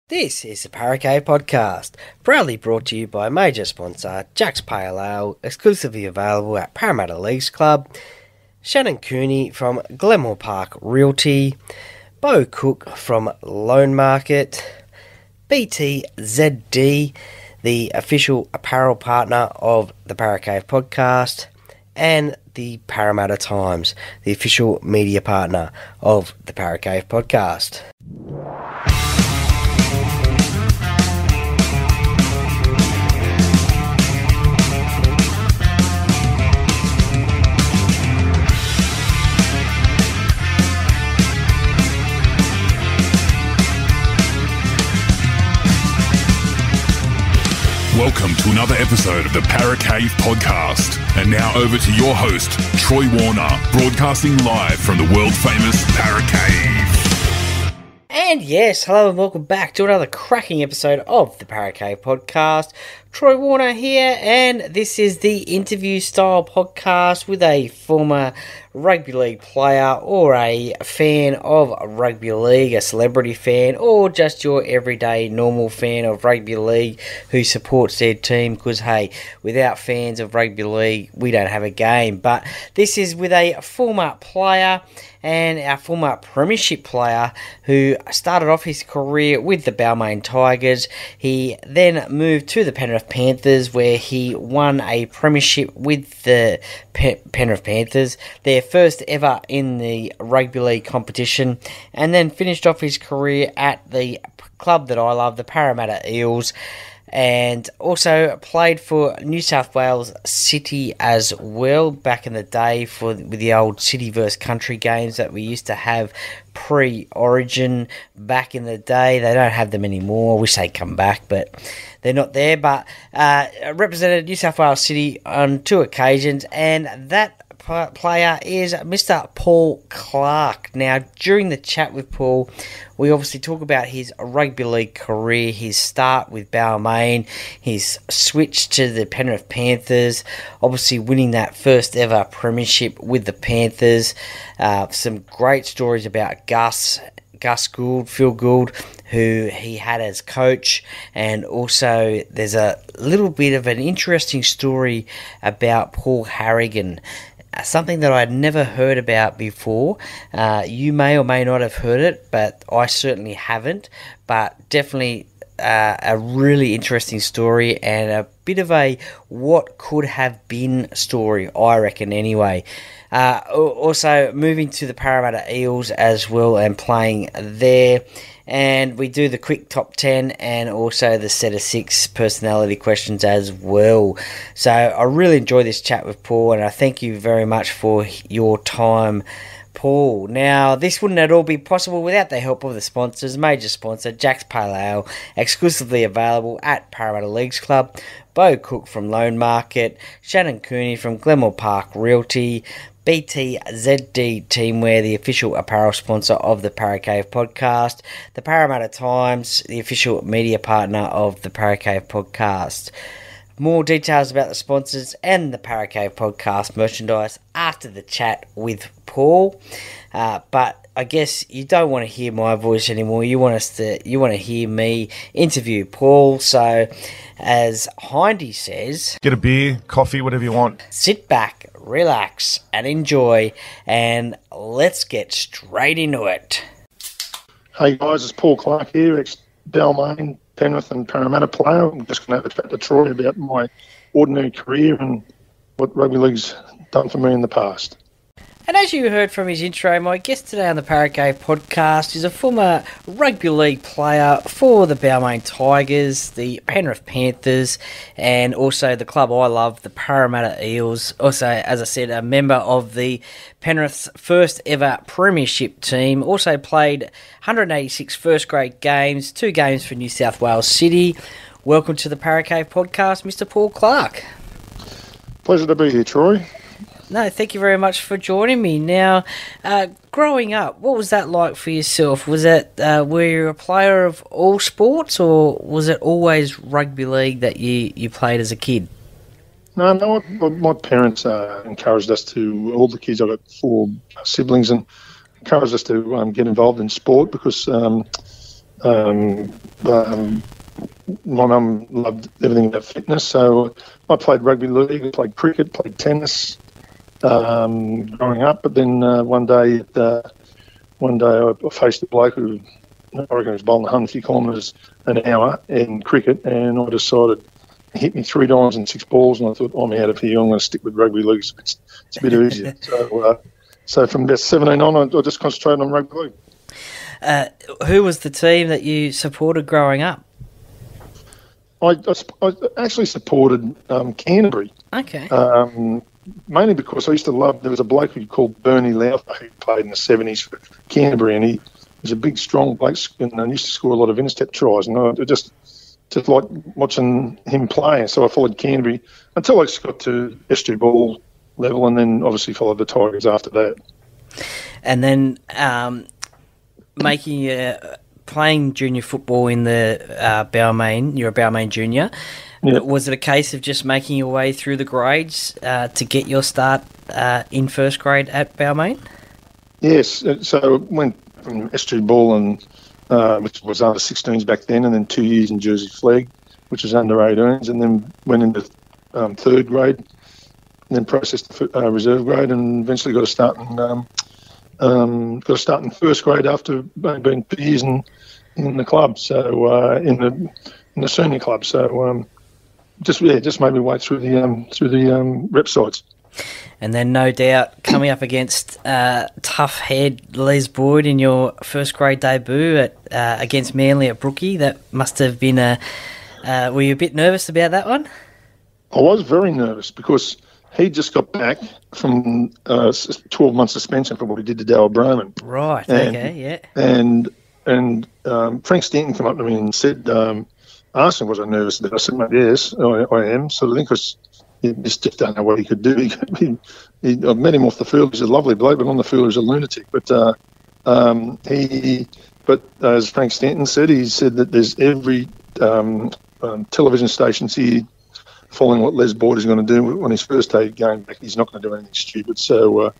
This is the Parramatta Podcast, proudly brought to you by major sponsor Jack's Pale Ale, exclusively available at Parramatta Leagues Club, Shannon Cooney from Glenmore Park Realty, Beau Cook from Loan Market, BTZD, the official apparel partner of the Parramatta Podcast, and the Parramatta Times, the official media partner of the Parramatta Podcast. Welcome to another episode of the Paracave Podcast. And now over to your host, Troy Warner, broadcasting live from the world-famous Paracave. And yes, hello and welcome back to another cracking episode of the Paracave Podcast. Troy Warner here, and this is the interview-style podcast with a former rugby league player or a fan of rugby league, a celebrity fan, or just your everyday normal fan of rugby league who supports their team, because hey, without fans of rugby league we don't have a game. But this is with a former player and our former premiership player who started off his career with the Balmain Tigers. He then moved to the Penrith Panthers, where he won a premiership with the Penrith Panthers, their first ever in the rugby league competition, and then finished off his career at the club that I love, the Parramatta Eels, and also played for New South Wales City as well back in the day with the old City versus Country games that we used to have pre-Origin back in the day. They don't have them anymore. I wish they'd come back, but they're not there. But represented New South Wales City on 2 occasions, and that player is Mr. Paul Clarke. Now, during the chat with Paul, we obviously talk about his rugby league career, his start with Balmain, his switch to the Penrith Panthers, obviously winning that first ever premiership with the Panthers. Some great stories about Gus Gould, Phil Gould, who he had as coach, and also there's a little bit of an interesting story about Paul Harrogan, something that I'd never heard about before. You may or may not have heard it, but I certainly haven't. But definitely a really interesting story, and a bit of a what could have been story, I reckon, anyway. Also moving to the Parramatta Eels as well and playing there. And we do the quick top 10 and also the set of 6 personality questions as well. So I really enjoy this chat with Paul, and I thank you very much for your time, Paul. Now, this wouldn't at all be possible without the help of the sponsors. Major sponsor, Jack's Pale Ale, exclusively available at Parramatta Leagues Club, Beau Cook from Loan Market, Shannon Cooney from Glenmore Park Realty, BTZD Teamwear, the official apparel sponsor of the Paracave Podcast, the Parramatta Times, the official media partner of the Paracave Podcast. More details about the sponsors and the Paracave Podcast merchandise after the chat with Paul. But I guess you don't want to hear my voice anymore. You want to hear me interview Paul. So, as Hindy says, get a beer, coffee, whatever you want. Sit back, relax, and enjoy. And let's get straight into it. Hey guys, it's Paul Clarke here, ex-Balmain, Penrith and Parramatta player. I'm just going to have a chat to Troy about my ordinary career and what rugby league's done for me in the past. And as you heard from his intro, my guest today on the Paracave Podcast is a former rugby league player for the Balmain Tigers, the Penrith Panthers, and also the club I love, the Parramatta Eels. Also, as I said, a member of the Penrith's first ever premiership team. Also played 186 first grade games, 2 games for New South Wales City. Welcome to the Paracave Podcast, Mr. Paul Clarke. Pleasure to be here, Troy. No, thank you very much for joining me. Now, growing up, what was that like for yourself? Was it were you a player of all sports, or was it always rugby league that you played as a kid? No, my parents encouraged us to, all the kids, I've got 4 siblings, and encouraged us to get involved in sport because My mum loved everything about fitness, so I played rugby league, I played cricket, played tennis growing up. But then one day I faced a bloke who, I reckon, was bowling 150 kilometres an hour in cricket, and I decided he hit me 3 times and 6 balls, and I thought, I'm out of here, I'm going to stick with rugby league. It's a bit easier. So from about 17 on, I just concentrated on rugby league. Who was the team that you supported growing up? I actually supported Canterbury. Okay. Mainly because I used to love, there was a bloke called Bernie Lowther who played in the 70s for Canterbury, and he was a big, strong bloke and used to score a lot of intercept tries, and I just like watching him play. So I followed Canterbury until I got to S2 ball level, and then obviously followed the Tigers after that. And then playing junior football in the Balmain, you're a Balmain junior. Yeah. Was it a case of just making your way through the grades to get your start in first grade at Balmain? Yes, so I went from S2 ball, and which was under 16s back then, and then 2 years in Jersey Flegg, which was under 18s, and then went into third grade, and then processed the reserve grade, and eventually got a start in first grade after being 2 years in the club, so in the senior club. So just made my way through the rep sides. And then, no doubt, coming up against tough head Les Boyd in your first grade debut against Manly at Brookie, that must have been were you a bit nervous about that one? I was very nervous because he just got back from 12-month suspension for what he did to Darryl Broman. Right, okay, yeah. And Frank Stanton came up to me and said, asked him, was I nervous about it? I said, mate, yes, I am. So I think because he just don't know what he could do. I've met him off the field. He's a lovely bloke, but on the field he's a lunatic. But as Frank Stanton said, he said that there's every television station here following what Les Boyd is going to do on his first day going back. He's not going to do anything stupid. So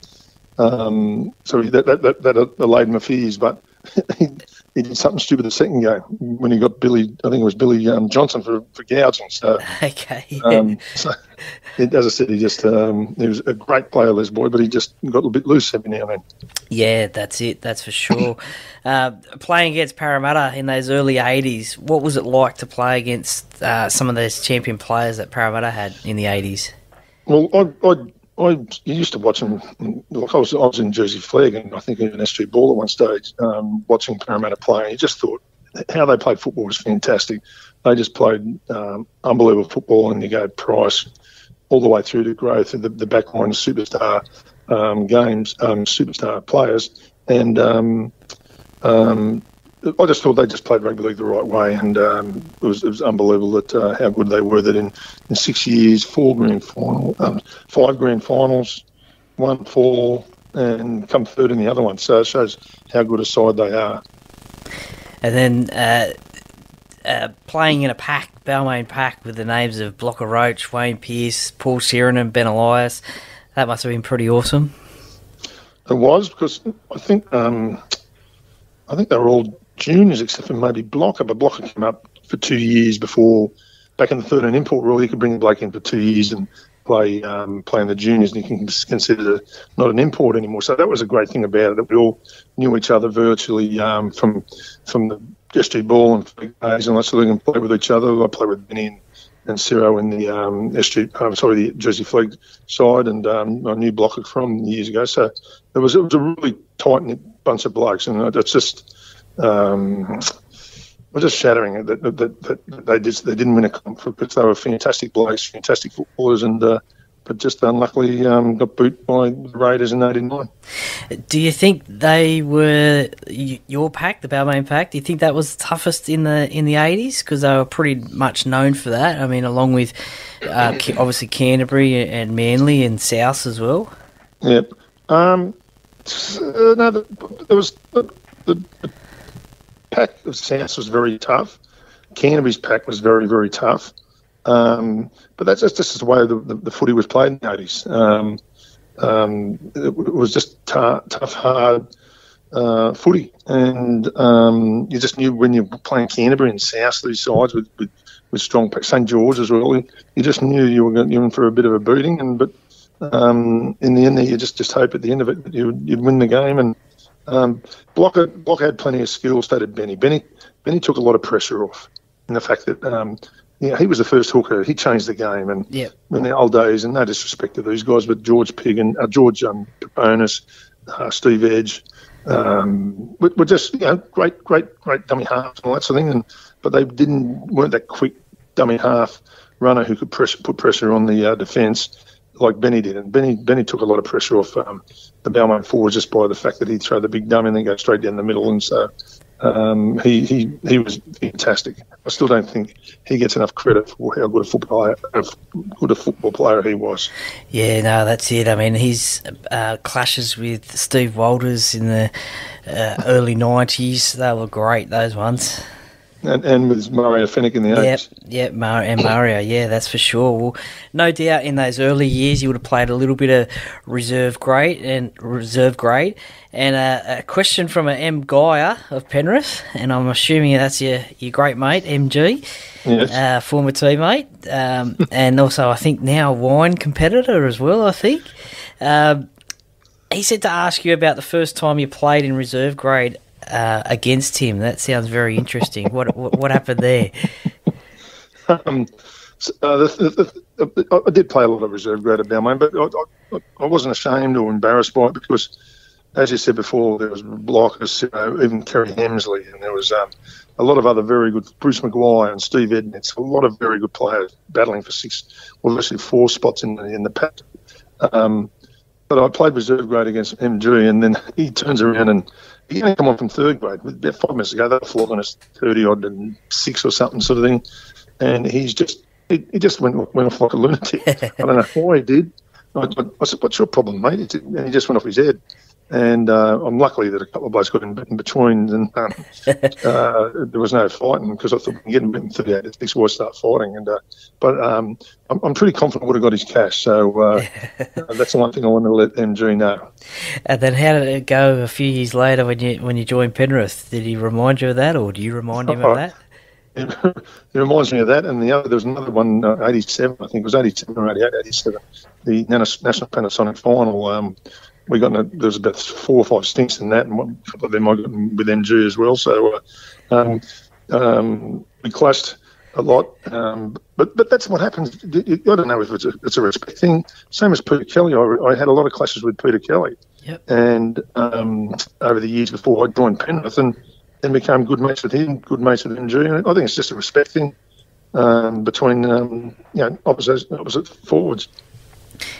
that allayed my fears. But he did something stupid the second game when he got Billy. I think it was Billy Johnson for gouging. So okay. As I said, he was a great player, Les Boyd, but he just got a little bit loose every now and then. Yeah, that's it. That's for sure. Playing against Parramatta in those early 80s, what was it like to play against some of those champion players that Parramatta had in the 80s? Well, I used to watch them. Like I was in Jersey Flegg, and I think even S2 ball at one stage, watching Parramatta play. And you just thought how they played football was fantastic. They just played unbelievable football, and you go Price all the way through to growth of the backline superstar games, superstar players, and I just thought they just played rugby league the right way, and it was unbelievable that how good they were. That in 6 years, 5 grand finals, won 4, and come third in the other one. So it shows how good a side they are. And then playing in a pack, Balmain pack, with the names of Blocker Roach, Wayne Pearce, Paul Sheeran, Ben Elias, that must have been pretty awesome. It was, because I think they were all juniors except for maybe Blocker, but Blocker came up for 2 years before, back in the 13 import rule, you could bring the bloke in for 2 years and play in the juniors, and you can consider it not an import anymore. So that was a great thing about it, that we all knew each other virtually from the S2 ball and flag days, and let's look and play with each other. I played with Benny and Ciro in the the Jersey Flegg side, and I knew Blocker from years ago. So it was a really tight-knit bunch of blokes, and it's just was just shattering that they didn't win a comp because they were fantastic blokes, fantastic footballers, and but just unluckily got boot by the Raiders in '89. Do you think they were your pack, the Balmain pack? Do you think that was the toughest in the 80s? Because they were pretty much known for that. I mean, along with obviously Canterbury and Manly and South as well. Yep. No, there was the pack of South was very tough. Canterbury's pack was very, very tough. But that's just the way the footy was played in the 80s. It was just tough, hard footy, and you just knew when you're playing Canterbury and South, these sides with strong St George as well. You just knew you were in for a bit of a booting, but in the end, you just hope at the end of it that you'd win the game. And Block had plenty of skills. So did Benny. Benny took a lot of pressure off, in the fact that he was the first hooker. He changed the game, and in the old days, and no disrespect to these guys, but George Pig and George Paponis, Steve Edge. Were just great dummy halves and all that sort of thing, but they weren't that quick dummy half runner who could put pressure on the defence like Benny did. And Benny took a lot of pressure off the Balmain forwards just by the fact that he'd throw the big dummy and then go straight down the middle. And so he was fantastic. I still don't think he gets enough credit for how good a football player he was. Yeah, no, that's it. I mean, his clashes with Steve Walters in the early 90s, they were great, those ones. And with Mario Fennick in the 80s. Yep, Mario, yeah, that's for sure. Well, no doubt in those early years you would have played a little bit of reserve grade. And a question from a M. Geyer of Penrith, and I'm assuming that's your great mate, MG, yes. Former teammate, and also I think now wine competitor as well, I think. He said to ask you about the first time you played in reserve grade against him. That sounds very interesting. What happened there? I did play a lot of reserve grade at Balmain, but I wasn't ashamed or embarrassed by it because, as you said before, there was blockers, even Kerry Hemsley, and there was a lot of other very good, Bruce Maguire and Steve Ednitz, a lot of very good players battling for actually 4 spots in the pack. But I played reserve grade against MG, and then he turns around and he only come on from third grade. About 5 minutes ago, they were flogging us 30-odd and 6 or something sort of thing. And he just went off like a lunatic. I don't know why he did. I said, "What's your problem, mate?" And he just went off his head. And I'm lucky that a couple of blokes got in between, and there was no fighting because I thought we can get him 38-6, why start fighting? But I'm pretty confident I would have got his cash. So that's the one thing I want to let MG know. And then how did it go a few years later when you joined Penrith? Did he remind you of that, or do you remind him of that? It reminds me of that, and there was another one, 87, I think it was 87 or 88, 87, the National Panasonic final. There was about 4 or 5 stinks in that, and a couple of them I got with MG as well. So we clashed a lot, but that's what happens. I don't know if it's a respect thing. Same as Peter Kelly, I had a lot of clashes with Peter Kelly, and over the years before I joined Penrith, and then became good mates with him, good mates with MG. And I think it's just a respect thing between opposite forwards.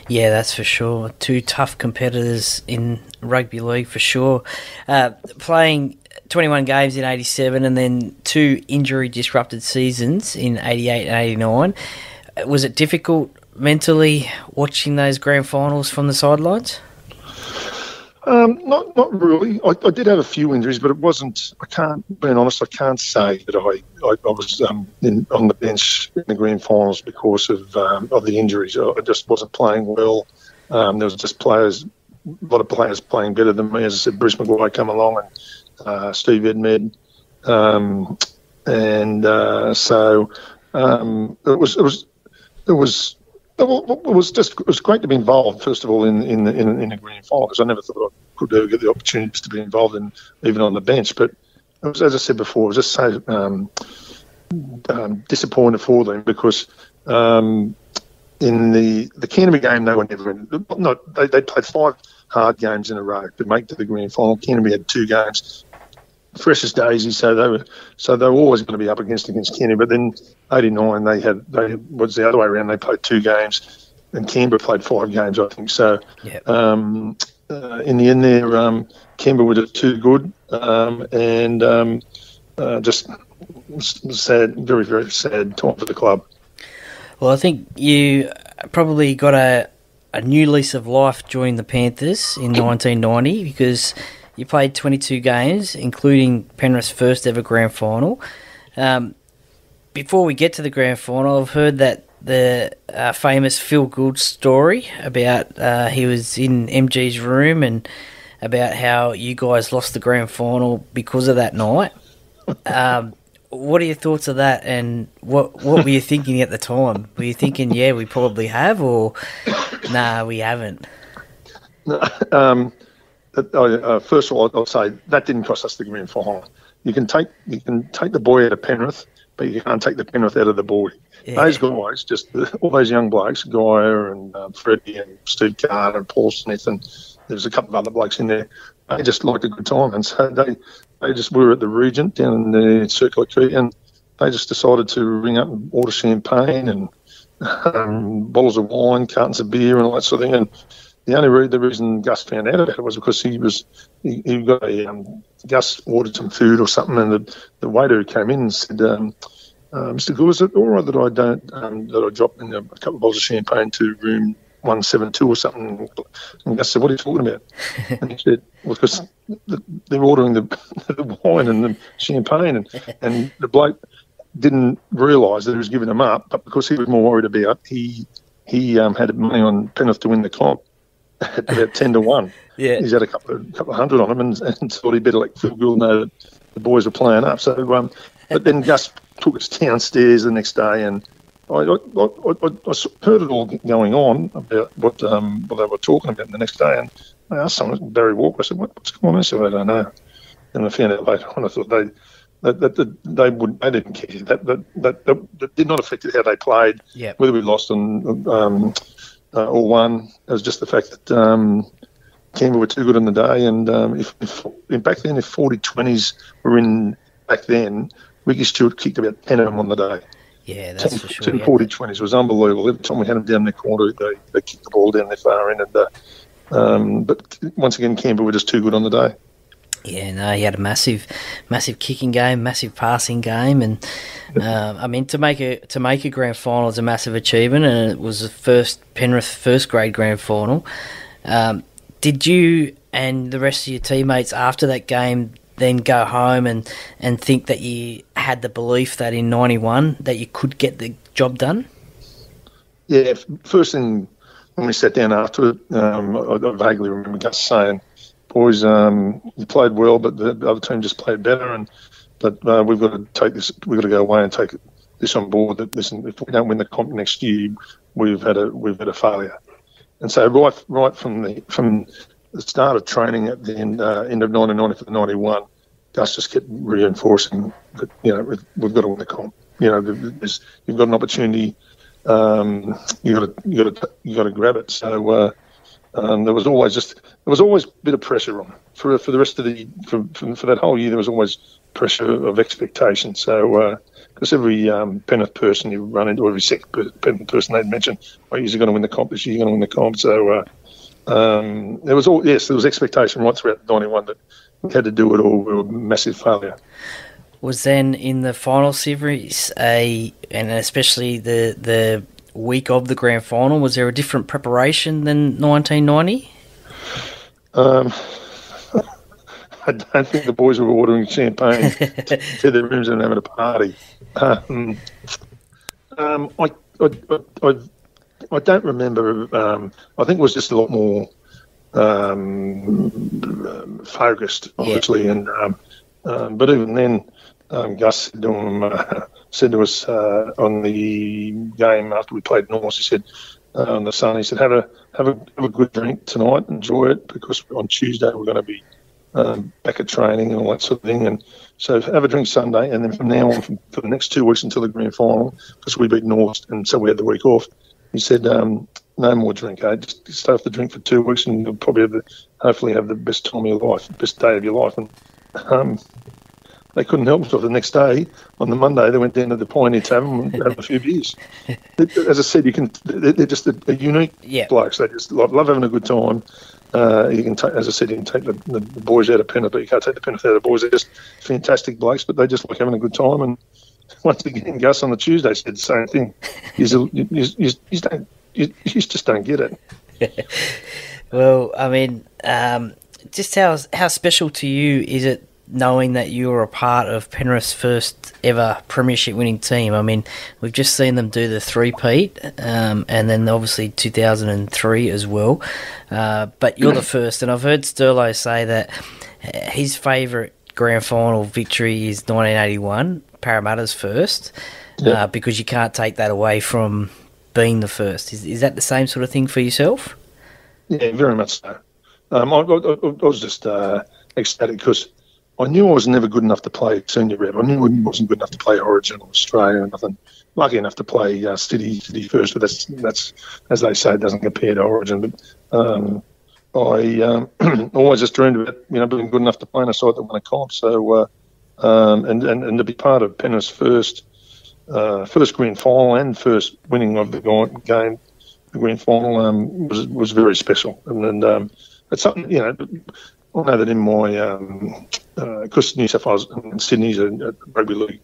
Yeah, that's for sure. 2 tough competitors in rugby league for sure. Playing 21 games in 87 and then 2 injury-disrupted seasons in 88 and 89. Was it difficult mentally watching those grand finals from the sidelines? Not really. I did have a few injuries, but it wasn't. Being honest, I can't say that I was on the bench in the grand finals because of the injuries. I just wasn't playing well. There was just a lot of players playing better than me. As I said, Bruce Maguire come along and Steve Edmed, so it was great to be involved. First of all, in the grand final, because I never thought I could ever get the opportunities to be involved in, even on the bench. But it was, as I said before, I was just so disappointed for them because in the Canterbury game they were never in. They played 5 hard games in a row to make to the grand final. Canterbury had 2 games, fresh as daisies, so they were always going to be up against Canterbury. But then 89 they was the other way around. They played 2 games, and Canberra played 5 games, I think. So in the end, there Canberra were just too good, and just sad, very very sad time for the club. Well, I think you probably got a new lease of life joining the Panthers in 1990 because you played 22 games, including Penrith's first ever grand final. Before we get to the grand final, I've heard that the famous Phil Gould story about he was in MG's room and about how you guys lost the grand final because of that night. What are your thoughts of that, and what were you thinking at the time? Were you thinking, yeah, we probably have, or nah, we haven't? First of all, I'll say that didn't cost us the grand final. You can take the boy out of Penrith, but you can't take the Penrith out of the boy. Yeah. Those guys, all those young blokes, Guyer and Freddie and Steve Carter and Paul Smith, and there's a couple of other blokes in there. They just liked a good time, and so we were at the Regent down in the Circular Quay, and they just decided to ring up and order champagne and bottles of wine, cartons of beer, and all that sort of thing. And the reason Gus found out about it was because Gus ordered some food or something, and the waiter who came in and said, "Mr. Gould, is it all right that I drop in a couple of bottles of champagne to room 172 or something?" And Gus said, "What are you talking about?" And he said, "Well, because they're ordering the wine and the champagne," and the bloke didn't realise that he was giving them up, but because he was more worried about he had money on Penrith to win the comp at about 10-1. Yeah, he's had a couple of hundred on him, and thought he'd better let Phil Gould know that the boys were playing up. So, but then Gus took us downstairs the next day, and I heard it all going on about what they were talking about the next day, and I asked someone, Barry Walker, I said, "What's going on?" I said, "I don't know." And I found out later on, I thought they didn't care. That did not affect how they played. Yep. Whether we lost or won, it was just the fact that Canberra were too good on the day, and if back then, if 40-20s were in back then, Ricky Stewart kicked about 10 of them on the day. Yeah, that's for sure. 40-20s was unbelievable. Every time we had them down their corner, they kicked the ball down their far end. But once again, Canberra were just too good on the day. Yeah, no, he had a massive kicking game, massive passing game, and I mean to make a grand final is a massive achievement, and it was the Penrith first grade grand final. Did you and the rest of your teammates after that game then go home and think that you had the belief that in 91 that you could get the job done? Yeah, first thing when we sat down after it, I vaguely remember Gus saying, "Boys, you played well, but the other team just played better, but we've got to take this. We've got to go away and take this on board. That listen, if we don't win the comp next year, we've had a failure." And so right from the start of training at the end of 99 for the 91, Gus just kept reinforcing that we've got to win the comp. You've got an opportunity. You got to grab it. So. There was always a bit of pressure on for the rest of for that whole year. There was always pressure of expectation. So because every Penrith person you run into, every second Penrith person they'd mention, "Oh, you're going to win the comp this year. You're going to win the comp." So there was expectation right throughout 91 that we had to do it, or we were a massive failure. Was then in the final series and especially the week of the grand final, was there a different preparation than 1990? I don't think the boys were ordering champagne to their rooms and having a party. I don't remember. I think it was just a lot more focused, obviously, and but even then, Gus said to us on the game after we played North, he said on the Sun, he said, have a good drink tonight, enjoy it, because on Tuesday we're going to be back at training and all that sort of thing. And so have a drink Sunday, and then from now on, for the next 2 weeks until the grand final, because we beat North, and so we had the week off, he said, no more drink, just stay off the drink for 2 weeks, and you'll probably hopefully have the best time of your life, best day of your life. And they couldn't help themselves. The next day, on the Monday, they went down to the Pioneer Tavern and had a few beers. As I said, they're just a unique blokes. They just love having a good time. You can take, as I said, you can take the boys out of Penrith, but you can't take the Penrith out of the boys. They're just fantastic blokes, but they just like having a good time. And once again, Gus on the Tuesday said the same thing. You just don't get it. Well, I mean, just how special to you is it knowing that you were a part of Penrith's first ever premiership winning team? I mean, we've just seen them do the three-peat, and then obviously 2003 as well. But you're the first, and I've heard Sterlo say that his favourite grand final victory is 1981, Parramatta's first, because you can't take that away from being the first. Is that the same sort of thing for yourself? Yeah, very much so. I was just ecstatic because I knew I was never good enough to play senior rep. I knew I wasn't good enough to play Origin or Australia or nothing. Lucky enough to play City first, but that's as they say, doesn't compare to Origin. But I always just dreamed about being good enough to play in a side that won a comp. So and to be part of Penrith's first grand final and first winning of the game, the grand final was very special. And it's something I know that in my because New South Wales and Sydney's a rugby league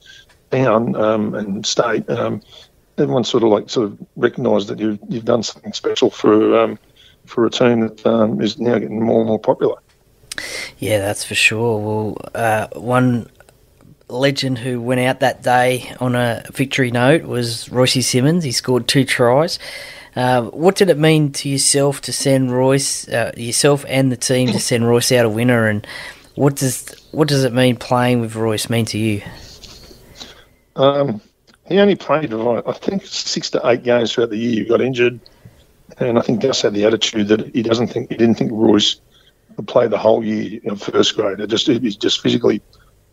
town and state, everyone sort of recognised that you've done something special for a team that is now getting more and more popular. Yeah, that's for sure. Well, one legend who went out that day on a victory note was Royce Simmons. He scored 2 tries. What did it mean to yourself to send Royce, yourself and the team to send Royce out a winner, and what does it mean playing with Royce mean to you? He only played, I think, 6 to 8 games throughout the year. He got injured, and I think Gus had the attitude that he didn't think Royce could play the whole year in first grade. It just physically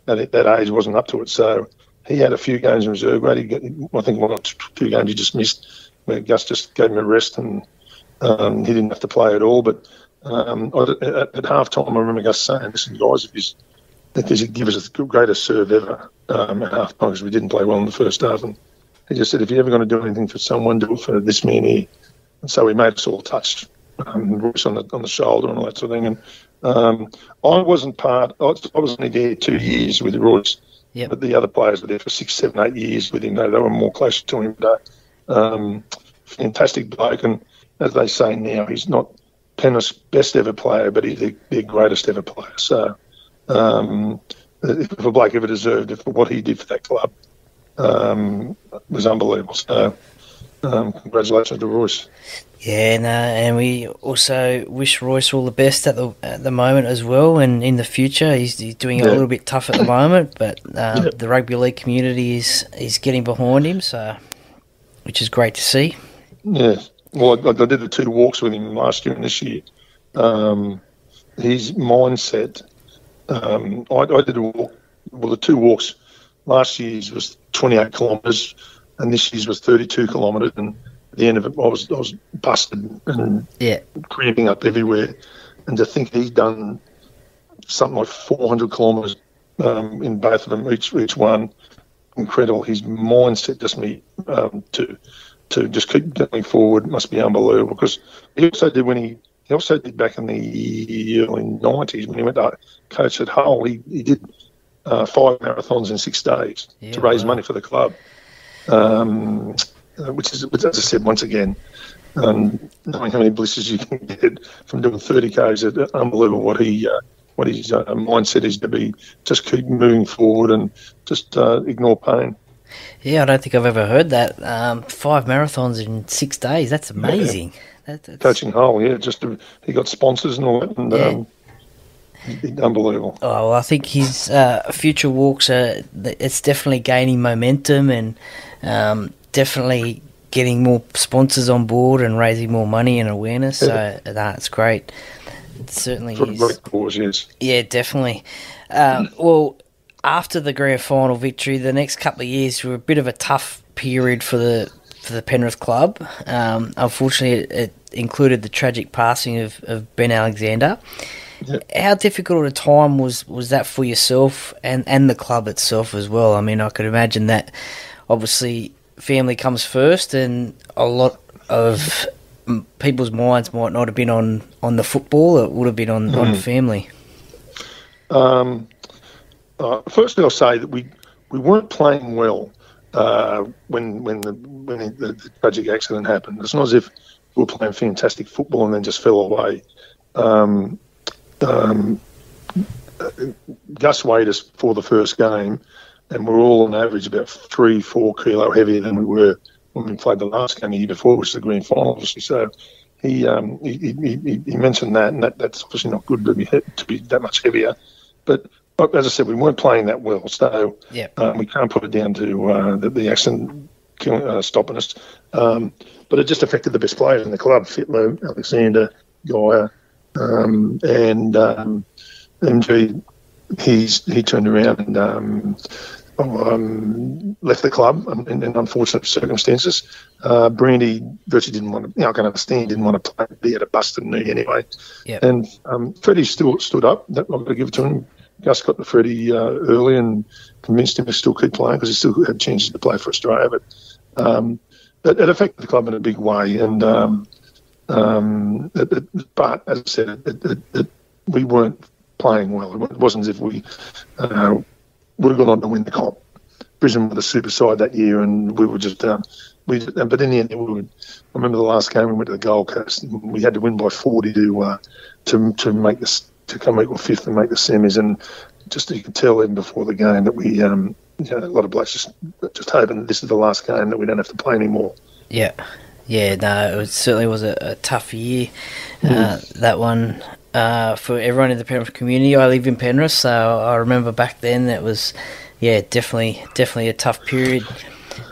at that age wasn't up to it. So he had a few games in reserve grade. I think 1 or 2 games he just missed, where Gus just gave him a rest and he didn't have to play at all. But at half time, I remember Gus saying, "Listen, guys, if you give us the greatest serve ever at half time, because we didn't play well in the first half." And he just said, "If you're ever going to do anything for someone, do it for this man here." And so he made us all touch Royce on the shoulder and all that sort of thing. And I wasn't part. I was only there 2 years with Royce. Yep. But the other players were there for 6, 7, 8 years with him. They were more closer to him. Fantastic bloke, and as they say now, he's not Penrith's best ever player, but he's their greatest ever player. So if a bloke ever deserved it for what he did for that club, was unbelievable. So congratulations to Royce. Yeah, and we also wish Royce all the best at the moment as well, and in the future. He's doing it a little bit tough at the moment, but the rugby league community is getting behind him, so which is great to see. Yeah, well, I did the 2 walks with him last year and this year. His mindset. I did a walk. Well, the 2 walks last year's was 28 kilometres, and this year's was 32 kilometres, and at the end of it, I was busted and cramping up everywhere. And to think he's done something like 400 kilometres in both of them, each one, incredible. His mindset just to just keep going forward must be unbelievable. Because he also did back in the early 90s when he went to coach at Hull. He did 5 marathons in 6 days to raise money for the club. Which is, as I said, once again, knowing how many blisters you can get from doing 30 Ks, it's unbelievable what his mindset is to be, just keep moving forward and just ignore pain. Yeah, I don't think I've ever heard that. 5 marathons in 6 days, that's amazing. Yeah. That's... Coaching Hull, he got sponsors and all that, and unbelievable. Oh, well, I think his future walks it's definitely gaining momentum and definitely getting more sponsors on board and raising more money and awareness. So that's great. It certainly is. Great cause, yes. Yeah, definitely. Well, after the grand final victory, the next couple of years were a bit of a tough period for the Penrith club. Unfortunately, it included the tragic passing of Ben Alexander. Yep. How difficult a time was that for yourself and the club itself as well? I mean, I could imagine that obviously family comes first, and a lot of people's minds might not have been on the football. It would have been on family. Firstly, I'll say that we weren't playing well when the tragic accident happened. It's not as if we were playing fantastic football and then just fell away. Gus weighed us for the first game, and we're all on average about 3-4 kilo heavier than we were when we played the last game the year before, which was the grand final, obviously. So he mentioned that, and that's obviously not good to be that much heavier. But as I said, we weren't playing that well, so we can't put it down to the accident stopping us. But it just affected the best players in the club: Fitlow, Alexander, Guyer, and MG. He turned around and left the club in unfortunate circumstances. Brandy virtually didn't want to. I can understand, didn't want to play. He had a busted knee anyway. Yep. And Freddie still stood up. I've got to give it to him. Gus got to Freddie early and convinced him to still keep playing because he still had chances to play for Australia. But it affected the club in a big way. And but as I said, we weren't playing well. It wasn't as if we would have gone on to win the comp. Brisbane were the super side that year, and we were just but in the end, I remember the last game we went to the Gold Coast, and we had to win by 40 to make this, to come equal fifth and make the semis. And just you could tell even before the game that we a lot of blokes just hoping that this is the last game, that we don't have to play anymore. No, it certainly was a tough year, that one, for everyone in the Penrith community. I live in Penrith, so I remember back then that was, definitely a tough period,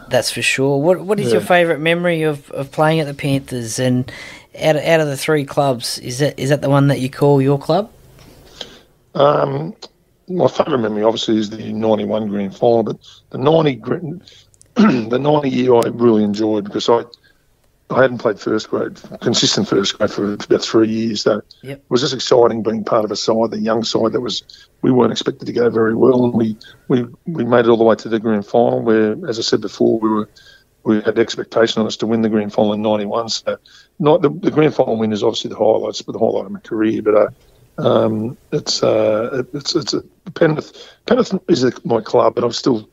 that's for sure. What is your favourite memory of playing at the Panthers? And out of the three clubs, is that the one that you call your club? My favourite memory, obviously, is the 91 grand final, but the 90 year I really enjoyed because I hadn't played consistent first grade for about 3 years. So it was just exciting being part of a side, the young side we weren't expected to go very well, and we made it all the way to the grand final where, as I said before, we had the expectation on us to win the grand final in 91. So not the grand final win is obviously the highlight of my career, but it's Penrith is my club, but I'm still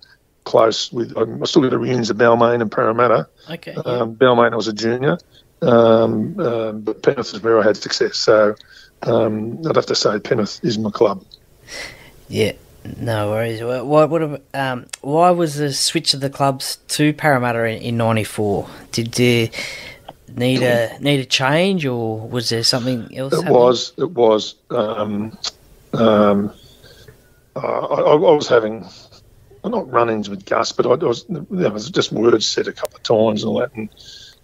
close with. I still get the reunions of Balmain and Parramatta. Okay. Balmain, I was a junior, but Penrith is where I had success. So I'd have to say Penrith is my club. Yeah, no worries. Why was the switch of the clubs to Parramatta in '94? Did you need a change, or was there something else? It was. I was having, not run-ins with Gus, but there was just words said a couple of times and all that, and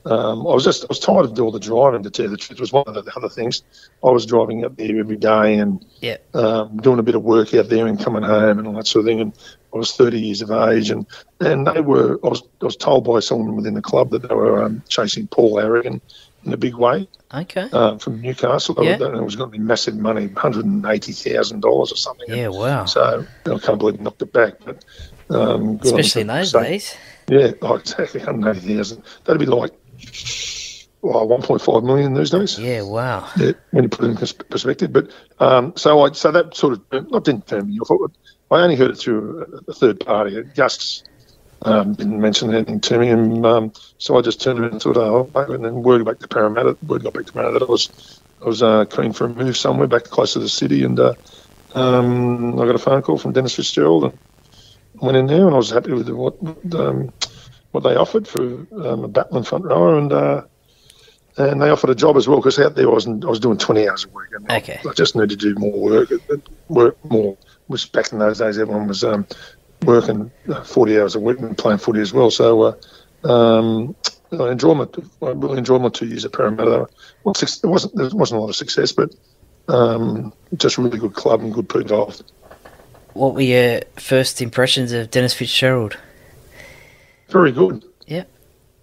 I was tired of all the driving, to tell you the truth. It was one of the other things. I was driving up there every day and doing a bit of work out there and coming home and all that sort of thing, and I was 30 years of age, and they were. I was told by someone within the club that they were chasing Paul Harrogan in a big way. Okay. From Newcastle, it was going to be massive money, $180,000 or something. Yeah, wow. So I can't believe he knocked it back, but especially in those days. Yeah, exactly, 180,000. That'd be like 1.5 million these days. Yeah, wow. Yeah, when you put it in perspective, but so that sort of didn't turn me off. I only heard it through a third party. Gus didn't mention anything to me, and so I just turned around and thought, and then word got back to Parramatta that I was keen for a move somewhere back close to the city, and I got a phone call from Dennis Fitzgerald, and I went in there, and I was happy with what they offered for a battling front rower, and they offered a job as well, because out there I was doing 20 hours a week, and I just needed to do more work more. Was back in those days, everyone was working 40 hours a week and playing footy as well. So I really enjoyed my 2 years at Parramatta. There wasn't a lot of success, but just a really good club and good people involved. What were your first impressions of Dennis Fitzgerald? Very good. Yeah.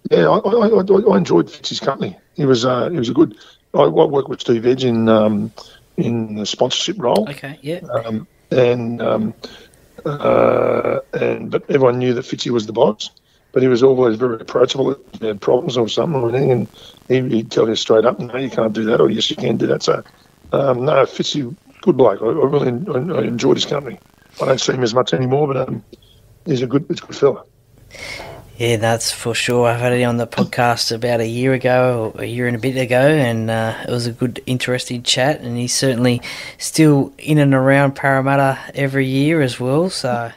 Yeah, I enjoyed Fitz's company. He was a good. I worked with Steve Edge in the sponsorship role. Okay. Yeah. But everyone knew that Fitzy was the boss. But he was always very approachable. If he had problems or something or anything, and he'd tell you straight up, no, you can't do that, or yes, you can do that. So, no, Fitzy, good bloke. I really enjoyed his company. I don't see him as much anymore, but he's a good fella. Yeah, that's for sure. I had it on the podcast about a year ago, or a year and a bit ago, and it was a good, interesting chat. And he's certainly still in and around Parramatta every year as well. So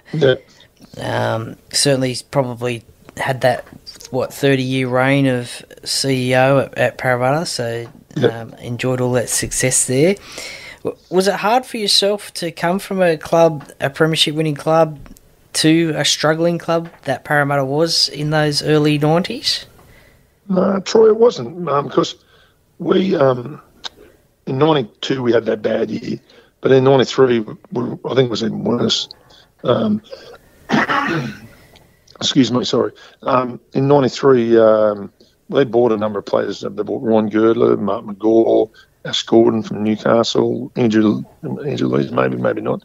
certainly he's probably had that 30-year reign of CEO at Parramatta. So enjoyed all that success there. Was it hard for yourself to come from a premiership winning club, to a struggling club that Parramatta was in those early 90s? No, Troy, it wasn't, because we in 92 we had that bad year, but in 93 I think it was even worse. Excuse me, sorry. In 93 they bought a number of players. They bought Ron Girdler, Mark McGaw, Ash Gordon from Newcastle, Andrew Lees, maybe not.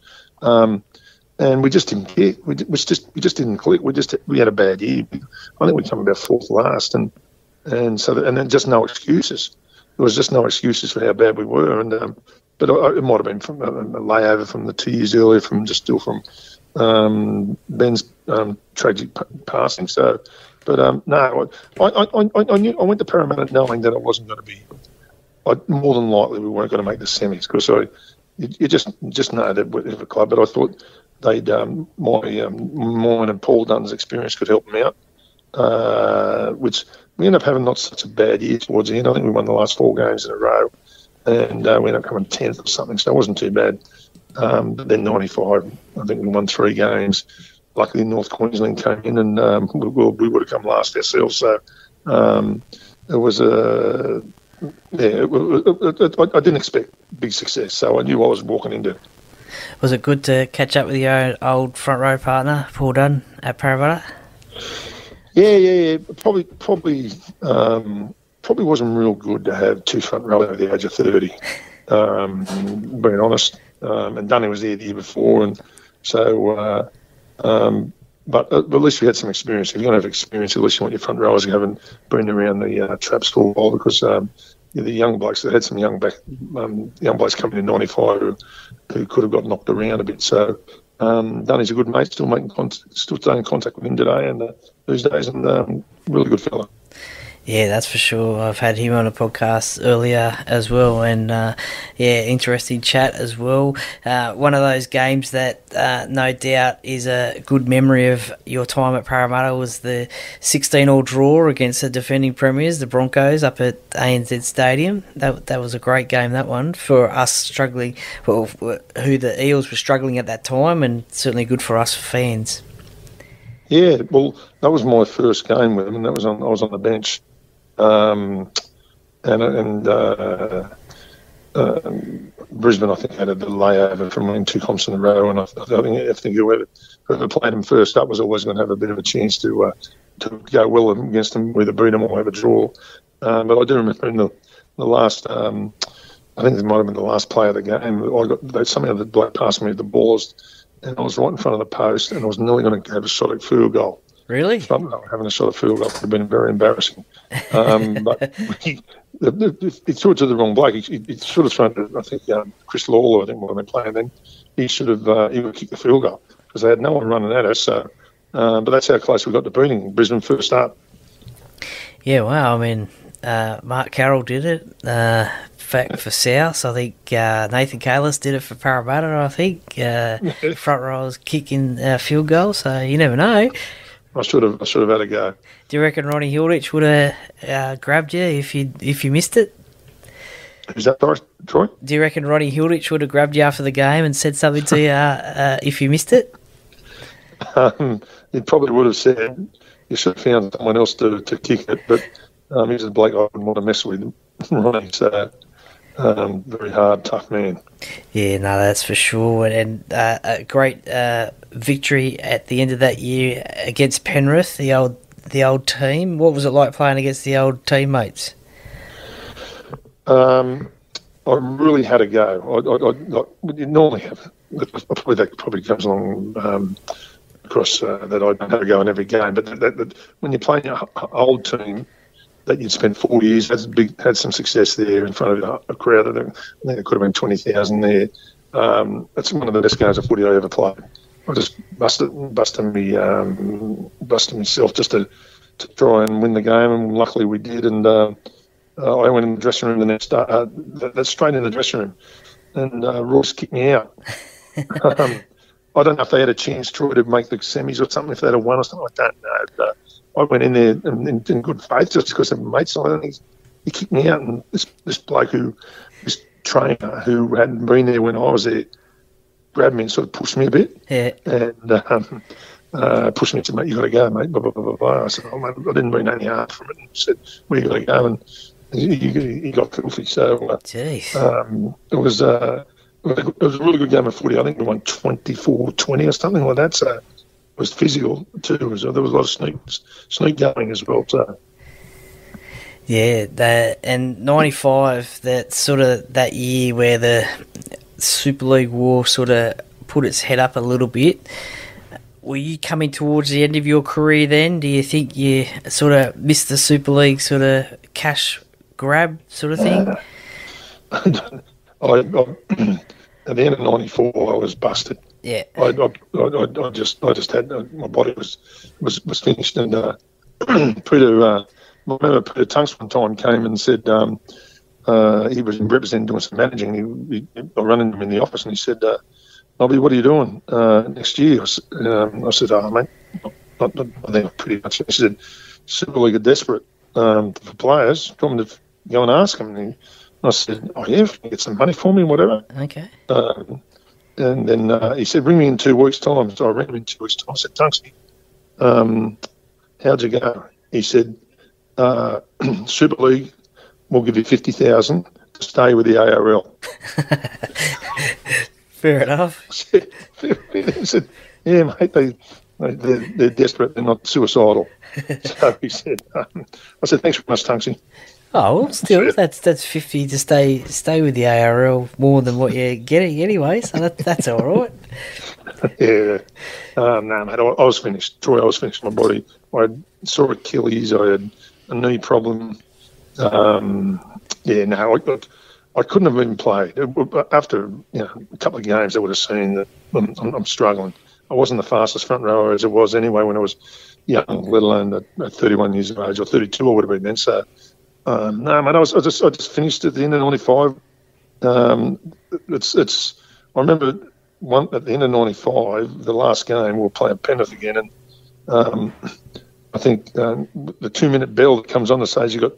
And we just didn't care. We just didn't click. We had a bad year. I think we come about fourth last, and then just no excuses. There was just no excuses for how bad we were. And but it might have been from a layover from the 2 years earlier, from Ben's tragic passing. So, but no, I went to Parramatta knowing that it wasn't going to be. More than likely, we weren't going to make the semis, because you just know that with a club. But I thought they'd mine and Paul Dunn's experience could help them out, which we ended up having not such a bad year towards the end. I think we won the last 4 games in a row, and we ended up coming 10th or something, so it wasn't too bad. But then 95, I think we won 3 games. Luckily, North Queensland came in, and we would have come last ourselves. So it was a... I didn't expect big success, so I knew I was walking into. Was it good to catch up with your old front row partner, Paul Dunn, at Parramatta? Yeah. Probably wasn't real good to have 2 front row over the age of 30. Being honest, and Dunny was there the year before, and so. But at least we had some experience. If you're going to have experience, at least you want your front rowers who haven't been around the traps for a while, because the young blokes, they had some young blokes coming in 95 who could have got knocked around a bit. So Dunny's a good mate, still staying in contact with him today and these days, and really good fella. Yeah, that's for sure. I've had him on a podcast earlier as well, and interesting chat as well. One of those games that no doubt is a good memory of your time at Parramatta was the 16-all draw against the defending premiers, the Broncos, up at ANZ Stadium. That was a great game, that one, for us struggling, who the Eels were struggling at that time, and certainly good for us fans. Yeah, well, that was my first game with them, and I was on the bench. Brisbane, I think, had a layover from winning 2 comps in a row, and I think whoever played them first up was always going to have a bit of a chance to go well against them, either beat them or have a draw. But I do remember in the last, I think it might have been the last play of the game, somehow the bloke passed me the balls, and I was right in front of the post, and I was nearly going to have a shot at field goal. Really? Having a shot at field goal would have been very embarrassing. But he threw it to the wrong bloke. He should have thrown it, I think, Chris Lawler, I think, might have been playing then. He should have he would kick the field goal, because they had no one running at us. So, but that's how close we got to beating Brisbane first up. Yeah, wow. I mean, Mark Carroll did it for South. I think Nathan Kalis did it for Parramatta, I think. Front rowers kicking field goals, so you never know. I should have had a go. Do you reckon Ronnie Hilditch would have grabbed you if you missed it? Is that Troy? Do you reckon Ronnie Hilditch would have grabbed you after the game and said something to you if you missed it? He probably would have said you should have found someone else to kick it, but he's a bloke I wouldn't want to mess with. Ronnie, so very hard, tough man. Yeah, no, that's for sure. And a great victory at the end of that year against Penrith, the old team. What was it like playing against the old teammates? I really had a go. You normally have. That probably comes along across that I don't have a go in every game. But when you're playing an old team that you'd spent 4 years, had some success there in front of a crowd. I think there could have been 20,000 there. That's one of the best games of footy I ever played. I just busted myself just to try and win the game, and luckily we did. And I went in the dressing room the next day. That's straight in the dressing room, and Royce kicked me out. I don't know if they had a chance, Troy, to make the semis or something. If they had won or something, I don't know. But I went in there in good faith just because of mates. And he kicked me out, and this bloke this trainer who hadn't been there when I was there, grabbed me and sort of pushed me a bit. Yeah. And pushed me to, mate, you got to go, mate. Blah, blah, blah, blah, blah. I said, oh, mate, I didn't mean any harm from it. And he said, well, you got to go. And he got filthy. So Jeez. It was a really good game of footy. I think we won 24-20 or something like that. So it was physical too. There was a lot of sneak going as well. So. Yeah, and 95, that sort of that year where the Super League war sort of put its head up a little bit. Were you coming towards the end of your career then? Do you think you sort of missed the Super League sort of cash grab sort of thing? At the end of '94, I was busted. Yeah. I just had my body was finished, and Peter. I remember Peter Tunks one time came and said he was representing doing some managing. I ran into him in the office, and he said, "Nobby, what are you doing next year?" I said, "Oh, mate, I think pretty much." He said, "Super League are desperate for players. Do you want me to go and ask them?" And I said, "Oh yeah, if you get some money for me, whatever." Okay. And then he said, "Ring me in 2 weeks' time." So I rang him in 2 weeks' time. I said, "Tunksy, how'd you go?" He said, "Super League will give you 50,000 to stay with the ARL." Fair enough. He said, "Yeah, mate, they're desperate. They're not suicidal." So he said, "I said, thanks very much, Tunksy." Oh, well, still, that's 50 to stay with the ARL more than what you're getting anyway, so that's all right. Yeah. No, mate, I was finished. Troy, I was finished. My body, I had sore Achilles. I had a knee problem. I couldn't have even played. After a couple of games, I would have seen that I'm struggling. I wasn't the fastest front rower as it was anyway when I was young, let alone at 31 years of age, or 32 I would have been then. So, no, mate, I just finished at the end of '95. I remember at the end of '95, the last game, we were playing Penrith again, and I think the 2-minute bell that comes on the stage, you got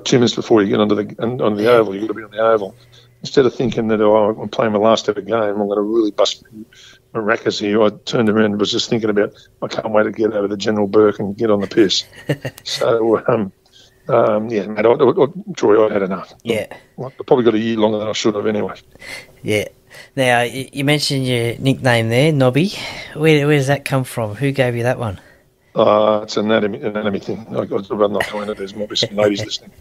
2 minutes before you get onto the oval. You've got to be on the oval. Instead of thinking that I'm playing my last ever game, I'm going to really bust my rackers here, I turned around and was just thinking about, I can't wait to get over the General Burke and get on the piss. So, mate, Troy, I had enough. Yeah. I probably got a year longer than I should have anyway. Yeah. Now, you mentioned your nickname there, Nobby. Where does that come from? Who gave you that one? It's an anatomy thing. I'm not going into There's maybe some ladies listening.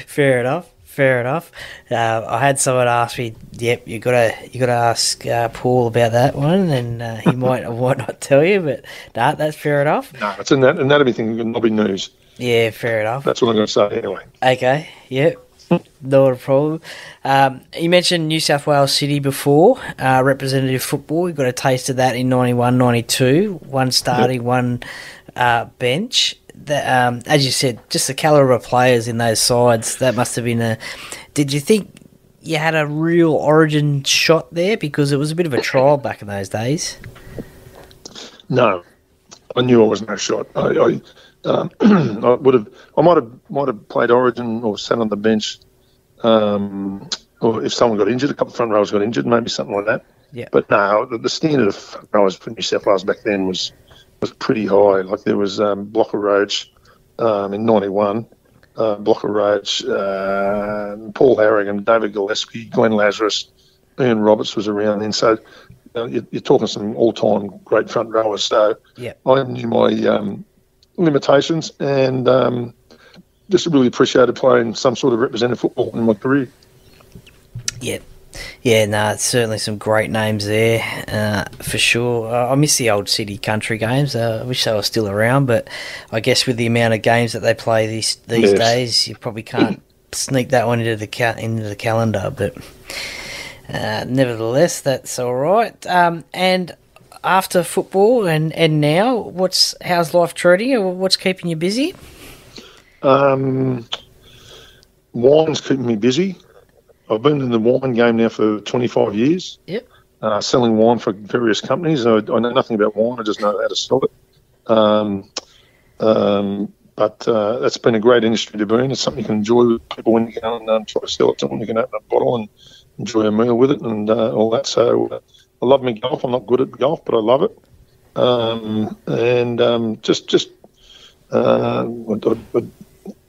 Fair enough. I had someone ask me, "Yep, you gotta ask Paul about that one," and he might not tell you, but nah, that's fair enough. No, it's an anatomy thing. Nobby news. Yeah, fair enough. That's what I'm going to say anyway. Okay. Yep. Not a problem. You mentioned New South Wales City before, representative football. You got a taste of that in 91, 92. One starting, one bench. As you said, just the calibre of players in those sides, that must have been Did you think you had a real origin shot there? Because it was a bit of a trial back in those days. No. I knew I was no shot. I might have played origin or sat on the bench, or if someone got injured, a couple of front rowers got injured, maybe something like that. Yeah. But no, the standard of front rowers for New South Wales back then was pretty high. Like there was Blocker Roach in '91, Blocker Roach, Paul Harrogan, David Gillespie, Glenn Lazarus, Ian Roberts was around then. So you're talking some all-time great front rowers. So I knew my limitations and just really appreciated playing some sort of representative football in my career. It's certainly some great names there, for sure. I miss the old City country games. I wish they were still around, but I guess with the amount of games that they play these days, you probably can't sneak that one into the calendar. But nevertheless, that's all right. And after football and now, how's life treating you? What's keeping you busy? Wine's keeping me busy. I've been in the wine game now for 25 years. Yep. Selling wine for various companies. I know nothing about wine. I just know how to sell it. But that's been a great industry to be in. It's something you can enjoy with people when you go and try to sell it to them. You can open a bottle and enjoy a meal with it and all that. So I love my golf. I'm not good at golf, but I love it. I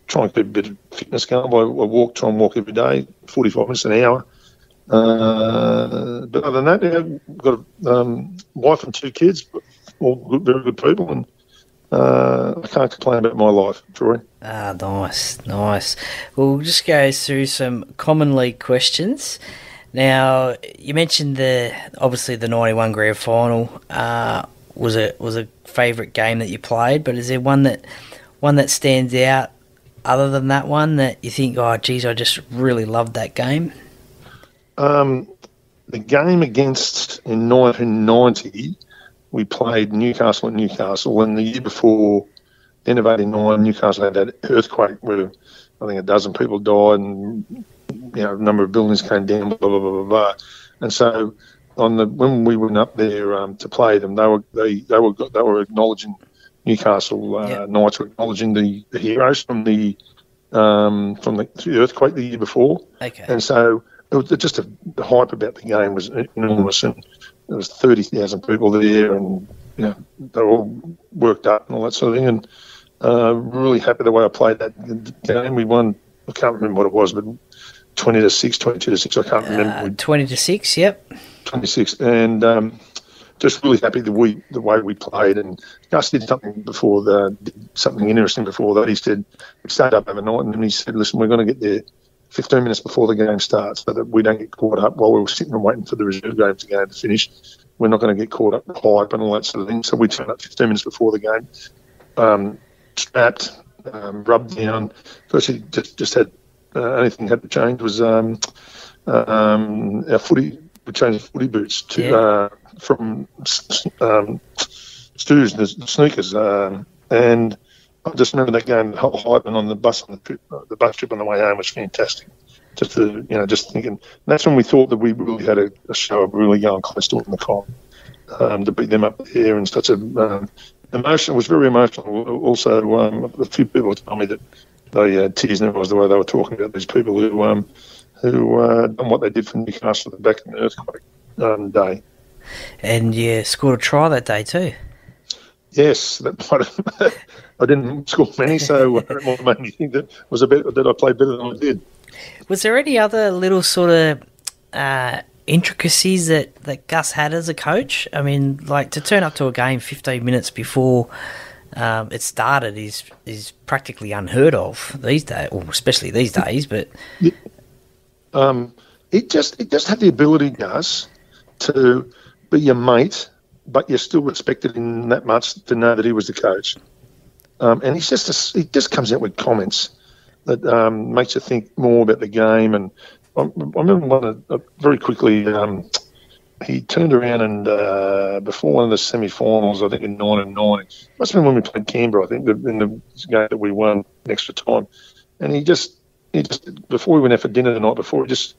try and keep a bit of fitness going. I try and walk every day, 45 minutes an hour. But other than that, I've got a wife and 2 kids, all good, very good people, and I can't complain about my life, Troy. Nice. We'll just go through some common league questions. Now, you mentioned obviously the 91 grand final was a favourite game that you played, but is there one that stands out other than that one that you think, oh, geez, I just really loved that game? The game in 1990, we played Newcastle at Newcastle, and the year before, end of '89, Newcastle had that earthquake where I think a dozen people died, and a number of buildings came down, blah blah blah blah blah. And so, when we went up there to play them, they were acknowledging Newcastle Knights were acknowledging the heroes from the earthquake the year before. Okay. And so it was just the hype about the game was enormous, and there was 30,000 people there, and they were all worked up and all that sort of thing. And really happy the way I played that game. We won. I can't remember what it was, but 20-6, 22-6. I can't remember. 20-6. Yep. 26, and just really happy the way we played. And Gus did something interesting before that. He said we stayed up overnight, and then he said, "Listen, we're going to get there 15 minutes before the game starts, so that we don't get caught up while we were sitting and waiting for the reserve games to finish. We're not going to get caught up in the hype and all that sort of thing." So we turned up 15 minutes before the game, strapped, rubbed down. Firstly, just had anything had to change was our footy. We changed the footy boots to from Stu's, the sneakers, and I just remember that game, the whole hype, and on the bus trip on the way home was fantastic. Just thinking, and that's when we thought that we really had a show of really going close to winning the comp, to beat them up there, and such a emotion. It was very emotional. Also, a few people told me that they had tears in their eyes the way they were talking about these people who done what they did for Newcastle back in the earthquake day. And you scored a try that day too. Yes, I didn't score many, so it might make me think that I played better than I did. Was there any other little sort of intricacies that Gus had as a coach? I mean, like to turn up to a game 15 minutes before it started is practically unheard of these days, or especially these days. But it just had the ability, Gus, to be your mate, but you're still respected in that much to know that he was the coach. And he just comes out with comments that makes you think more about the game. And I remember very quickly, he turned around and before one of the semi-finals, I think in 99, it must have been when we played Canberra, I think, in the game that we won in extra time. And he just before we went out for dinner the night before, he just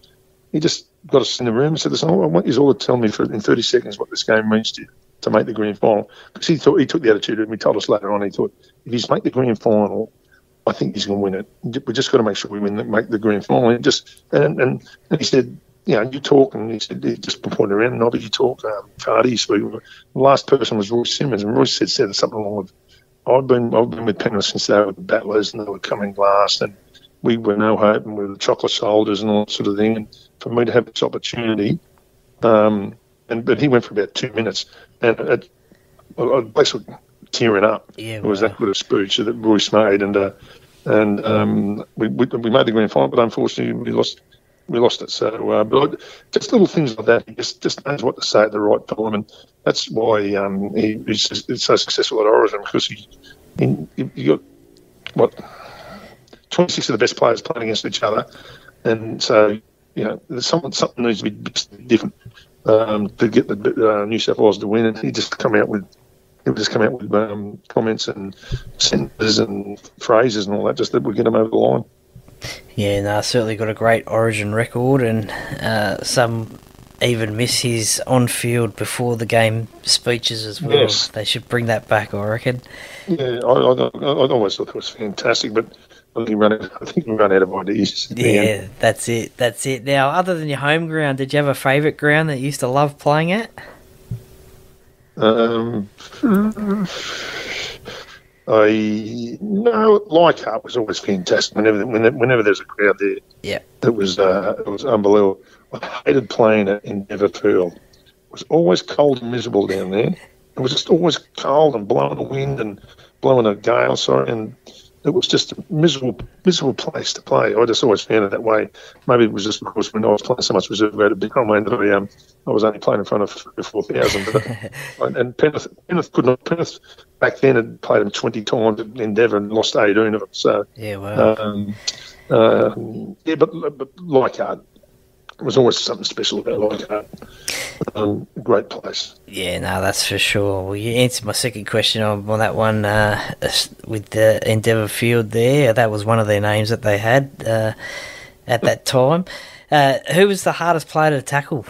got us in the room and said, "Listen, I want you all to tell me in 30 seconds what this game means to you to make the grand final." Because he took the attitude, and he told us later on, he thought, if he's make the grand final, I think he's going to win it. We just got to make sure we make the grand final. And he said, you talk, and he said, he just pointed around, Nobby, you talk, Cardi, you speak. The last person was Royce Simmons, and Royce said something along with, I've been with Penrith since they were the battlers and they were coming last, and we were no hope, and we were the chocolate shoulders and all that sort of thing. And for me to have this opportunity, but he went for about 2 minutes, and I was basically tearing up. Yeah, it was that good a speech that Royce made, and we made the grand final, but unfortunately we lost it. So, but just little things like that. He just knows what to say at the right time, and that's why he's so successful at Origin, because he got 26 of the best players playing against each other, and so something needs to be different. to get the New South Wales to win, and he just come out with comments and sentences and phrases and all that just that would get him over the line. Yeah, no, certainly got a great Origin record, and some even miss his on-field before the game speeches as well. Yes. They should bring that back, I reckon. Yeah, I always thought that was fantastic, but I think we ran out of ideas. Yeah, that's it. Now, other than your home ground, did you have a favourite ground that you used to love playing at? Leichhardt was always fantastic. Whenever there's a crowd there, yeah, it was unbelievable. I hated playing at Endeavour Field. It was always cold and miserable down there. It was just always cold and blowing a wind and blowing a gale. and it was just a miserable place to play. I just always found it that way. Maybe it was just because when I was playing so much reserve grade at Big Comway that I was only playing in front of 4,000. And Penrith back then had played them 20 times at Endeavour and lost 18 of them. So yeah, wow. But Leichhardt. It was always something special about Leichhardt. Great place. Yeah, no, that's for sure. Well, you answered my second question on that one with the Endeavour Field there. That was one of their names that they had at that time. Who was the hardest player to tackle?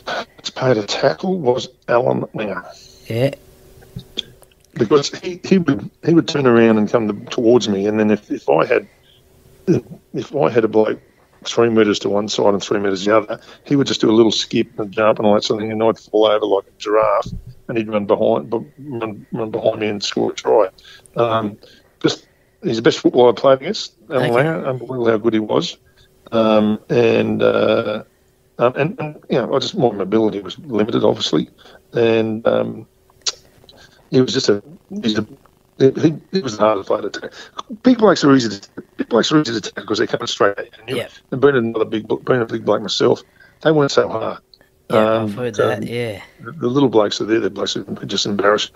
Hardest player to tackle was Alan Langer. Yeah. Because he would turn around and come towards me, and then if I had a bloke 3 metres to one side and 3 metres the other, he would just do a little skip and jump and all that sort of thing, and I'd fall over like a giraffe, and he'd run behind me and score a try. He's the best footballer I played against. Langer, unbelievable how good he was, and my mobility was limited, obviously, and he was just he was the hardest player to tackle. Big blokes are easy to tackle because they're coming straight at you. Yeah. And being a big bloke myself, they weren't so hard. Yeah, I've heard that, yeah. The little blokes are there, the blokes are just embarrassing.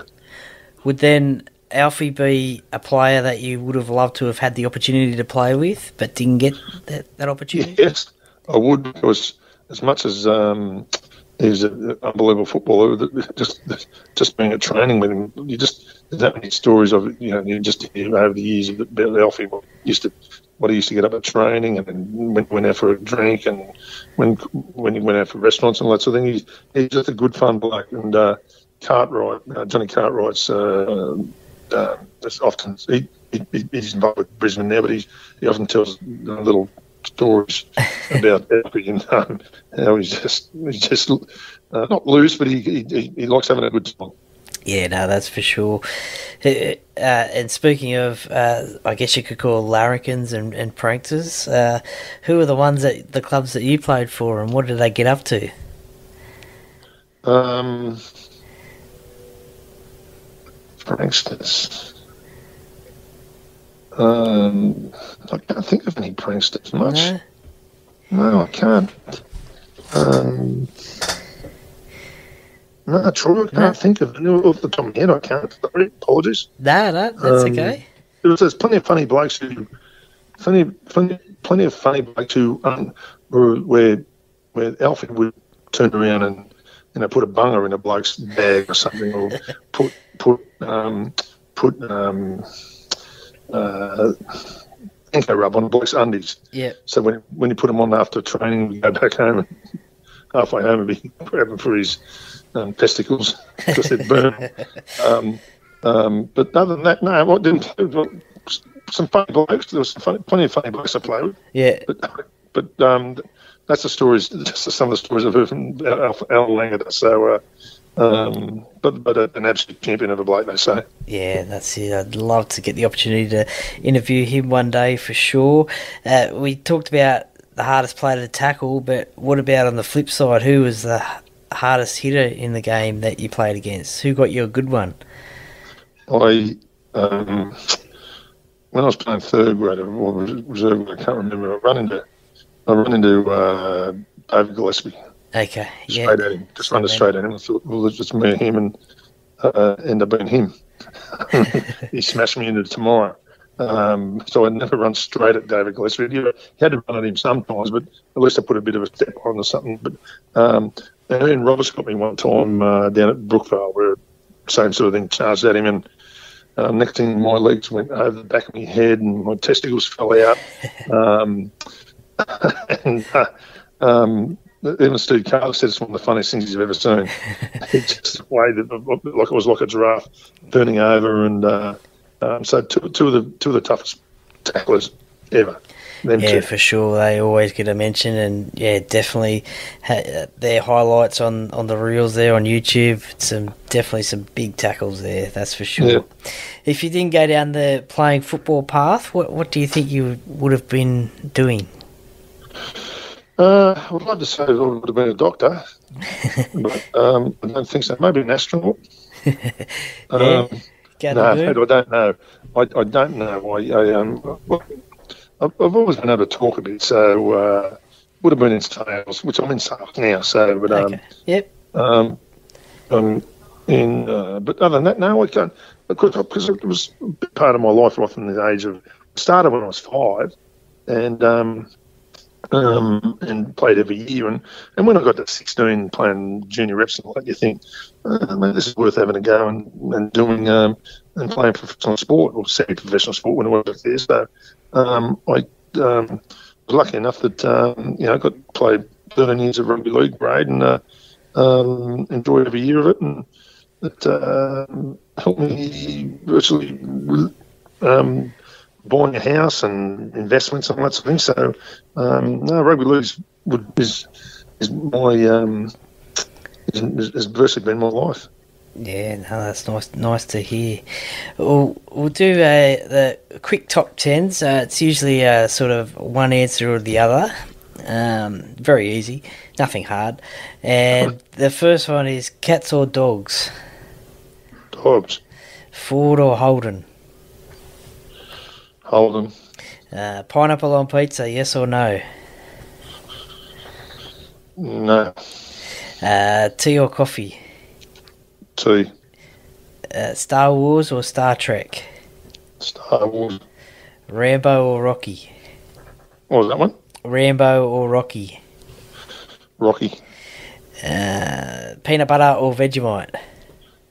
Would then Alfie be a player that you would have loved to have had the opportunity to play with but didn't get that opportunity? Yes, I would, because as much as he's an unbelievable footballer, just being at training with him, there's that many stories of it, you just hear over the years about Alfie, what he used to get up at training, and then when he went out for a drink, and when he went out for restaurants and all that sort of thing. He's just a good fun bloke. And Johnny Cartwright's that's often he's involved with Brisbane now, but he often tells little stories about Alfie and how he's just not loose, but he likes having a good time. Yeah, no, that's for sure. And speaking of, I guess you could call larrikins and pranksters, who are the clubs that you played for, and what did they get up to? Pranksters. I can't think of any pranksters much. No, I can't. No, Troy, I can't think of any off the top of my head. I can't. Sorry, apologies. No, that's okay. There's plenty of funny blokes who, where Alfie would turn around and put a bunger in a bloke's bag or something, or put anchor rub on a bloke's undies. Yeah. So when you put them on after training, we go back home, and halfway home and be grabbing for his testicles because they'd burn. But other than that, no, I didn't play with some funny blokes. There was plenty of funny blokes I played with. Yeah. But that's the stories. Just some of the stories I've heard from Al Langer. So, but an absolute champion of a bloke, they say. Yeah, that's it. I'd love to get the opportunity to interview him one day for sure. We talked about the hardest player to tackle, but what about on the flip side? Who was the hardest hitter in the game that you played against? Who got you a good one? When I was playing third grade or reserve, I can't remember. I run into David Gillespie. Okay, yeah. Straight at him. Just run straight at him. I thought, well, it's just me and him, and end up being him. He smashed me into tomorrow. So I never run straight at David Gillespie. You had to run at him sometimes, but at least I put a bit of a step on or something. But and Roberts got me one time down at Brookvale where same sort of thing charged at him, and next thing my legs went over the back of my head and my testicles fell out. Even Steve Carter said it's one of the funniest things he's ever seen. It's just the way that like it was like a giraffe turning over, and so two of the toughest tacklers ever. Yeah, for sure. They always get a mention, and definitely their highlights on the reels there on YouTube. Definitely some big tackles there. That's for sure. Yeah. If you didn't go down the playing football path, what do you think you would have been doing? I would love to say I would have been a doctor, but I don't think so. Maybe an astronaut. No, I don't know. I don't know why. I've always been able to talk a bit, so would have been in sales, which I'm in sales now. So, but okay. Yep. But other than that, no, I can't. Because it was a big part of my life, right from the age of. I started when I was 5, and played every year, and when I got to 16, playing junior reps and all that, you think, this is worth having a go and doing and playing professional sport or semi-professional sport when I was there. So. I was lucky enough that I got to play 13 years of rugby league grade and enjoyed every year of it, and it helped me virtually buying a house and investments and all that sort of thing. So rugby league is my has virtually been my life. Yeah, no, that's nice to hear. We'll do the quick top 10s. It's usually sort of one answer or the other. Very easy, nothing hard. And the first one is cats or dogs? Dogs. Ford or Holden? Holden. Pineapple on pizza, yes or no? No. Tea or coffee? Tea. Star Wars or Star Trek? Star Wars. Rambo or Rocky? What was that one? Rambo or Rocky? Rocky. Peanut butter or Vegemite?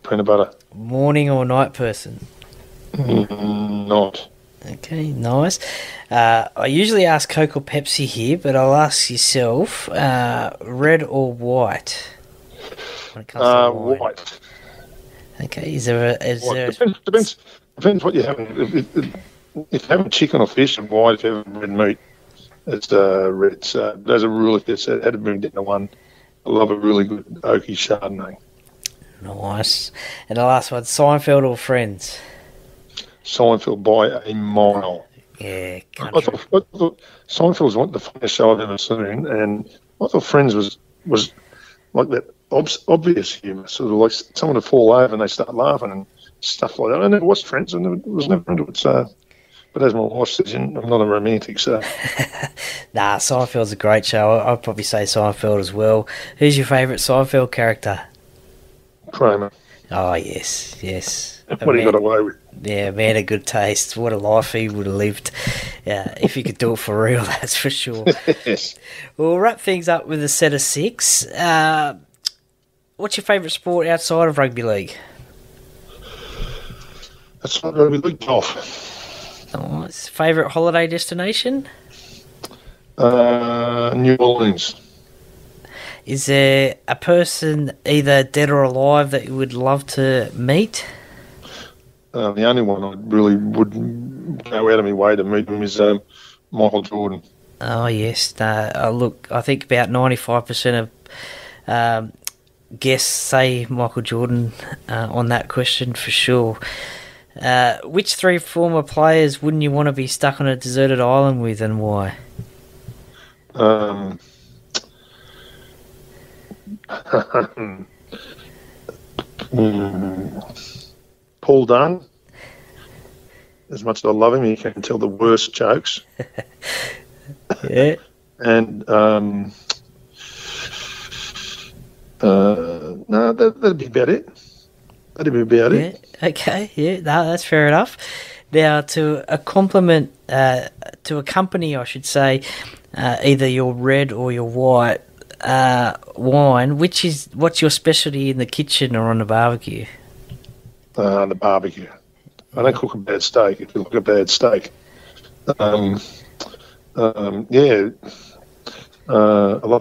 Peanut butter. Morning or night person? Not. Okay, nice. I usually ask Coke or Pepsi here, but I'll ask yourself, red or white? When it comes to wine. White. Okay, is there Depends what you're having. If you're having chicken or fish and white, if you're having red meat, it's red. So there's a rule if it's had to bring down to one. I love a really good oaky Chardonnay. Nice. And the last one, Seinfeld or Friends? Seinfeld by a mile. Yeah, I thought Seinfeld was one of the funniest show I've ever seen, and I thought Friends was like that obvious humour, sort of like someone would fall over and they start laughing and stuff like that. I never watched Friends, and was never into it. So, but as my wife says, I'm not a romantic, so. Nah, Seinfeld's a great show. I'd probably say Seinfeld as well. Who's your favourite Seinfeld character? Kramer. Oh, yes. What he got away with. Yeah, man of good taste. What a life he would have lived. Yeah, if he could do it for real, that's for sure. Yes. We'll wrap things up with a set of 6. What's your favourite sport outside of rugby league? Outside of rugby league, golf. Nice. Favourite holiday destination? New Orleans. Is there a person either dead or alive that you would love to meet? The only one I really would go out of my way to meet him is Michael Jordan. Oh, yes. Look, I think about 95% of guests say Michael Jordan on that question for sure. Which 3 former players wouldn't you want to be stuck on a deserted island with, and why? Paul Dunn. As much as I love him, he can tell the worst jokes. Yeah. And no, that'd be about it. Yeah. Okay. Yeah. No, that's fair enough. Now, to a compliment, to accompany, I should say, either your red or your white wine, what's your specialty in the kitchen or on the barbecue? The barbecue. I don't cook a bad steak. If you look at a bad steak, I love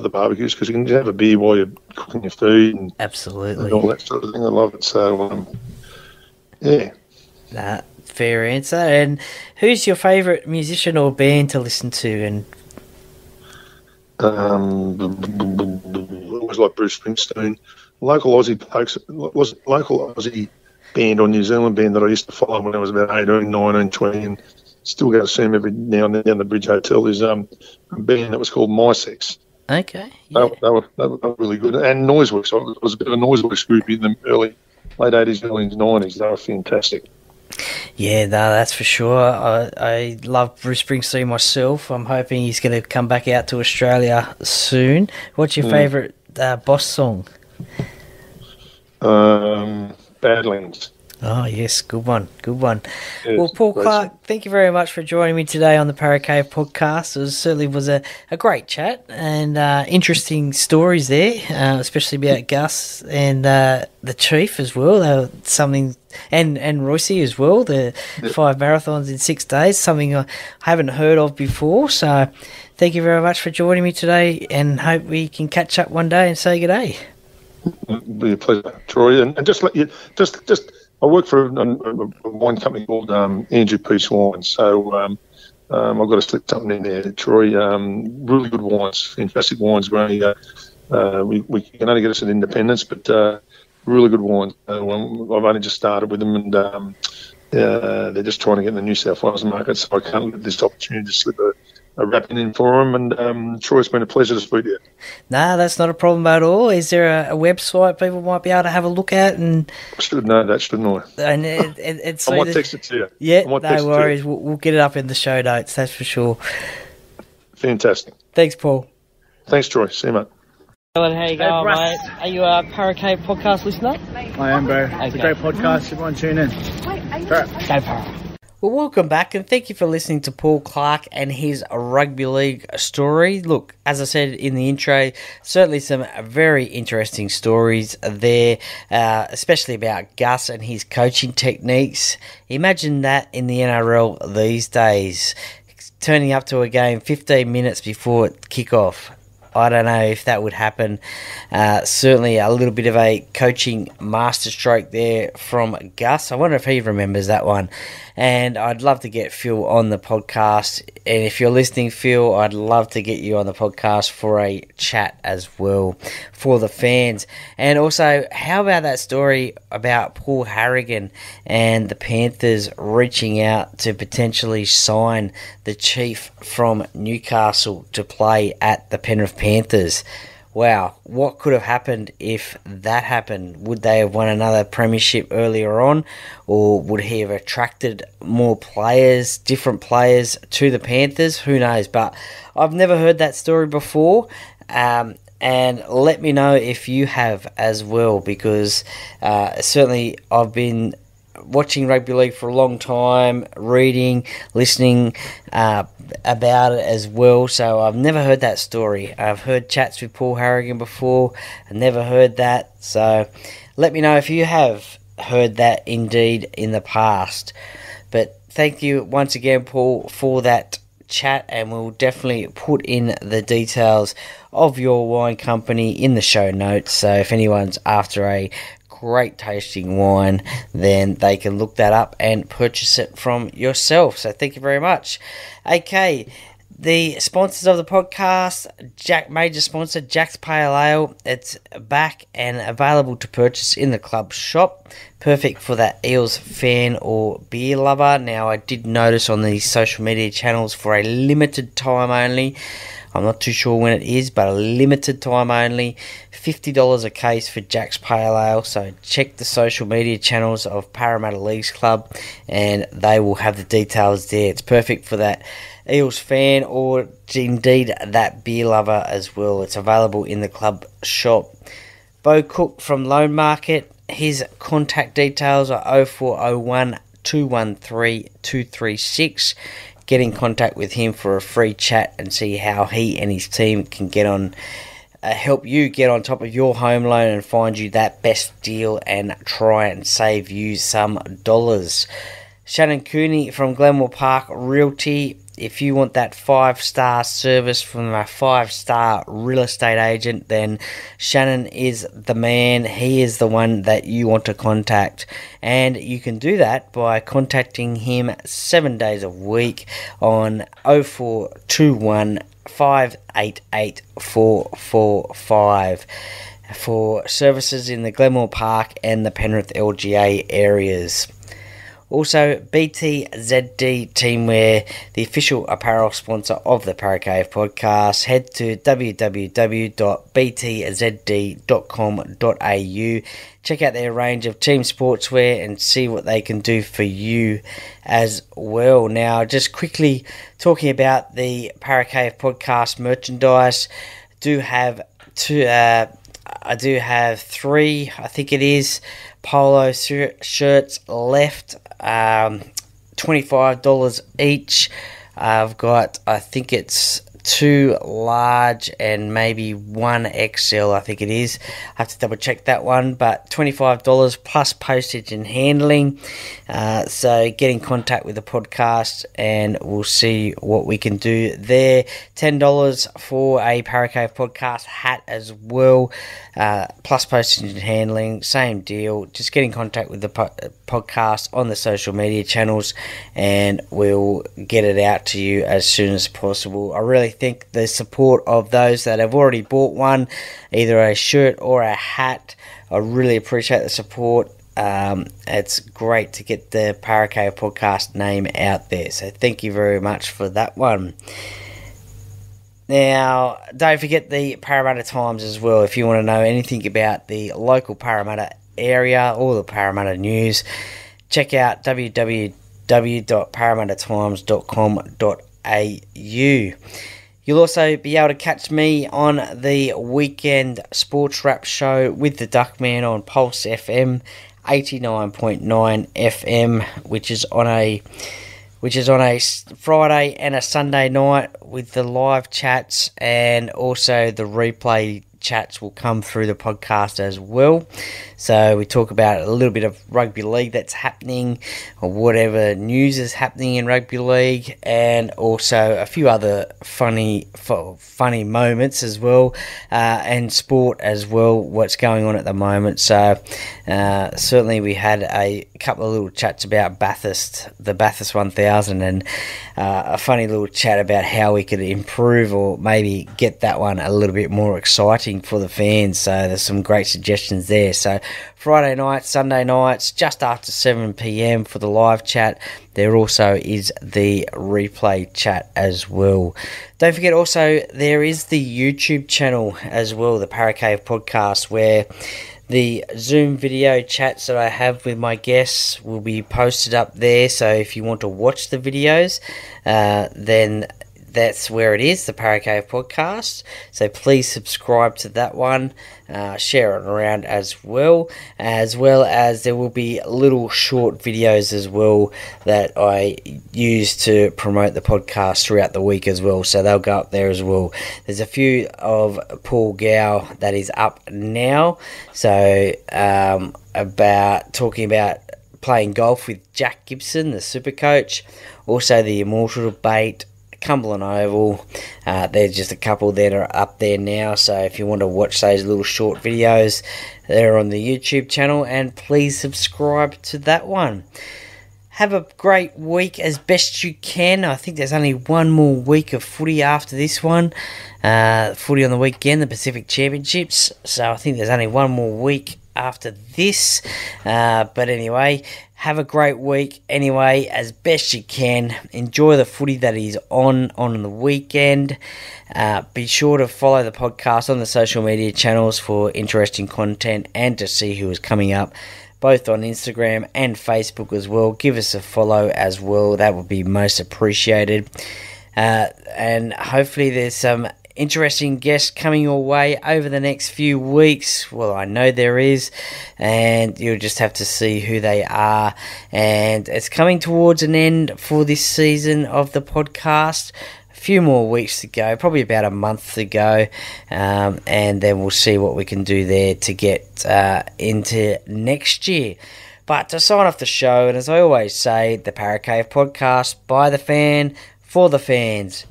the barbecues because you can have a beer while you're cooking your food and Absolutely. all that sort of thing. I love it. So, Fair answer. And who's your favourite musician or band to listen to? And I always like Bruce Springsteen. Local Aussie band or New Zealand band that I used to follow when I was about 18, 19, 20, and still go to see them every now and then down the Bridge Hotel. Is a band that was called My Sex. Okay. Yeah. They were really good. And Noiseworks. I was a bit of a Noiseworks group in the late 80s, early 90s. They were fantastic. Yeah, no, that's for sure. I love Bruce Springsteen myself. I'm hoping he's going to come back out to Australia soon. What's your favourite Boss song? Badlands. Oh, yes, good one. Yes, well, Paul Clarke, thank you very much for joining me today on the Parramatta podcast. It certainly was a great chat and interesting stories there, especially about Gus and the Chief as well. Something, and Royce as well, the 5 marathons in 6 days, something I haven't heard of before. So thank you very much for joining me today and hope we can catch up one day and say good day. It'll be a pleasure, Troy. And just let you, I work for a wine company called Andrew Peace Wines, so I've got to slip something in there, Troy. Really good wines, fantastic wines. We can only get us at Independence, but really good wines. I've only just started with them, and they're just trying to get in the New South Wales market, so I can't let this opportunity to slip a wrapping in for them. And Troy, it's been a pleasure to speak to you. No, that's not a problem at all. Is there a website people might be able to have a look at? And I should know that, shouldn't I? And I might text it to you. Yeah, no worries. We'll get it up in the show notes, that's for sure. Fantastic. Thanks, Paul. Thanks, Troy. See you, mate. How you going, mate? Are you a Parramatta podcast listener? I am, bro. It's a great podcast. Everyone tune in. Go Parramatta. Well, welcome back, and thank you for listening to Paul Clarke and his rugby league story. Look, as I said in the intro, certainly some very interesting stories there, especially about Gus and his coaching techniques. Imagine that in the NRL these days, turning up to a game 15 minutes before kick-off. I don't know if that would happen. Certainly a little bit of a coaching masterstroke there from Gus. I wonder if he remembers that one. And I'd love to get Phil on the podcast. And if you're listening, Phil, I'd love to get you on the podcast for a chat as well for the fans. And also, how about that story about Paul Harrogan and the Panthers reaching out to potentially sign the Chief from Newcastle to play at the Penrith Panthers? Wow, what could have happened if that happened? Would they have won another premiership earlier on, or would he have attracted more players, different players to the Panthers? Who knows? But I've never heard that story before, and let me know if you have as well, because certainly I've been watching rugby league for a long time, reading, listening about it as well, so I've never heard that story. I've heard chats with Paul Harrogan before, I never heard that, so let me know if you have heard that indeed in the past. But thank you once again, Paul, for that chat, and we'll definitely put in the details of your wine company in the show notes, so if anyone's after a great tasting wine, then they can look that up and purchase it from yourself. So thank you very much. Okay, the sponsors of the podcast, major sponsor Jack's Pale Ale. It's back and available to purchase in the club shop. Perfect for that Eels fan or beer lover. Now, I did notice on the social media channels for a limited time only. I'm not too sure when it is, but a limited time only. $50 a case for Jack's Pale Ale. So check the social media channels of Parramatta Leagues Club and they will have the details there. It's perfect for that Eels fan or indeed that beer lover as well. It's available in the club shop. Beau Cook from Loan Market. His contact details are 0401 213-236. Get in contact with him for a free chat and see how he and his team can get on, help you get on top of your home loan and find you that best deal and try and save you some dollars. Shannon Cooney from Glenmore Park Realty. If you want that 5-star service from a 5-star real estate agent, then Shannon is the man. He is the one that you want to contact. And you can do that by contacting him 7 days a week on 0421 588 445 for services in the Glenmore Park and the Penrith LGA areas. Also, BTZD Teamwear, the official apparel sponsor of the Paracave podcast. Head to www.btzd.com.au. Check out their range of team sportswear and see what they can do for you as well. Now, just quickly talking about the Paracave podcast merchandise, I do have three, I think it is, polo shirts left, $25 each. I've got, I think it's 2 large and maybe 1 XL, I think it is. I have to double check that one, but $25 plus postage and handling. So get in contact with the podcast and we'll see what we can do there. $10 for a Paracave podcast hat as well, plus postage and handling, same deal. Just get in contact with the podcast on the social media channels and we'll get it out to you as soon as possible. I really think the support of those that have already bought one, either a shirt or a hat, I really appreciate the support. It's great to get the Paracave podcast name out there, so thank you very much for that one. Now, don't forget the Parramatta Times as well. If you want to know anything about the local Parramatta area or the Parramatta news, check out www.parramattatimes.com.au. You'll also be able to catch me on the weekend sports wrap show with the Duckman on Pulse FM 89.9 FM, which is on a Friday and a Sunday night with the live chats, and also the replay chats will come through the podcast as well. So we talk about a little bit of rugby league that's happening, or whatever news is happening in rugby league, and also a few other funny moments as well, and sport as well, what's going on at the moment. So certainly we had a couple of little chats about the Bathurst 1000, and a funny little chat about how we could improve or maybe get that one a little bit more exciting for the fans. So there's some great suggestions there. So Friday nights, Sunday nights, just after 7 p.m. for the live chat. There also is the replay chat as well. Don't forget also, there is the YouTube channel as well, the Paracave podcast, where the Zoom video chats that I have with my guests will be posted up there. So if you want to watch the videos, then that's where it is, the Paracave podcast. So please subscribe to that one, share it around as well as there will be little short videos as well that I use to promote the podcast throughout the week as well. So they'll go up there as well. There's a few of Paul Gould that is up now. So about talking about playing golf with Jack Gibson, the super coach, also the Immortal Debate, Cumberland Oval. There's just a couple that are up there now, so if you want to watch those little short videos, they're on the YouTube channel, and please subscribe to that one. Have a great week as best you can. I think there's only one more week of footy after this one. Footy on the weekend, the Pacific Championships, so I think there's only one more week after this. But anyway, have a great week anyway, as best you can. Enjoy the footy that is on the weekend. Be sure to follow the podcast on the social media channels for interesting content and to see who is coming up, both on Instagram and Facebook as well. Give us a follow as well. That would be most appreciated. And hopefully there's some interesting guests coming your way over the next few weeks. Well, I know there is, and you'll just have to see who they are. And it's coming towards an end for this season of the podcast. A few more weeks to go, probably about a month to go, and then we'll see what we can do there to get into next year. But to sign off the show, and as I always say, the Para Cave podcast, by the fan, for the fans.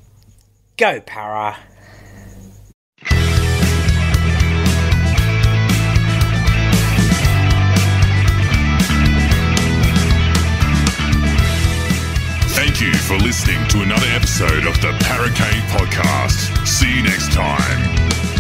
Go Para! Thank you for listening to another episode of the Para Cave podcast. See you next time.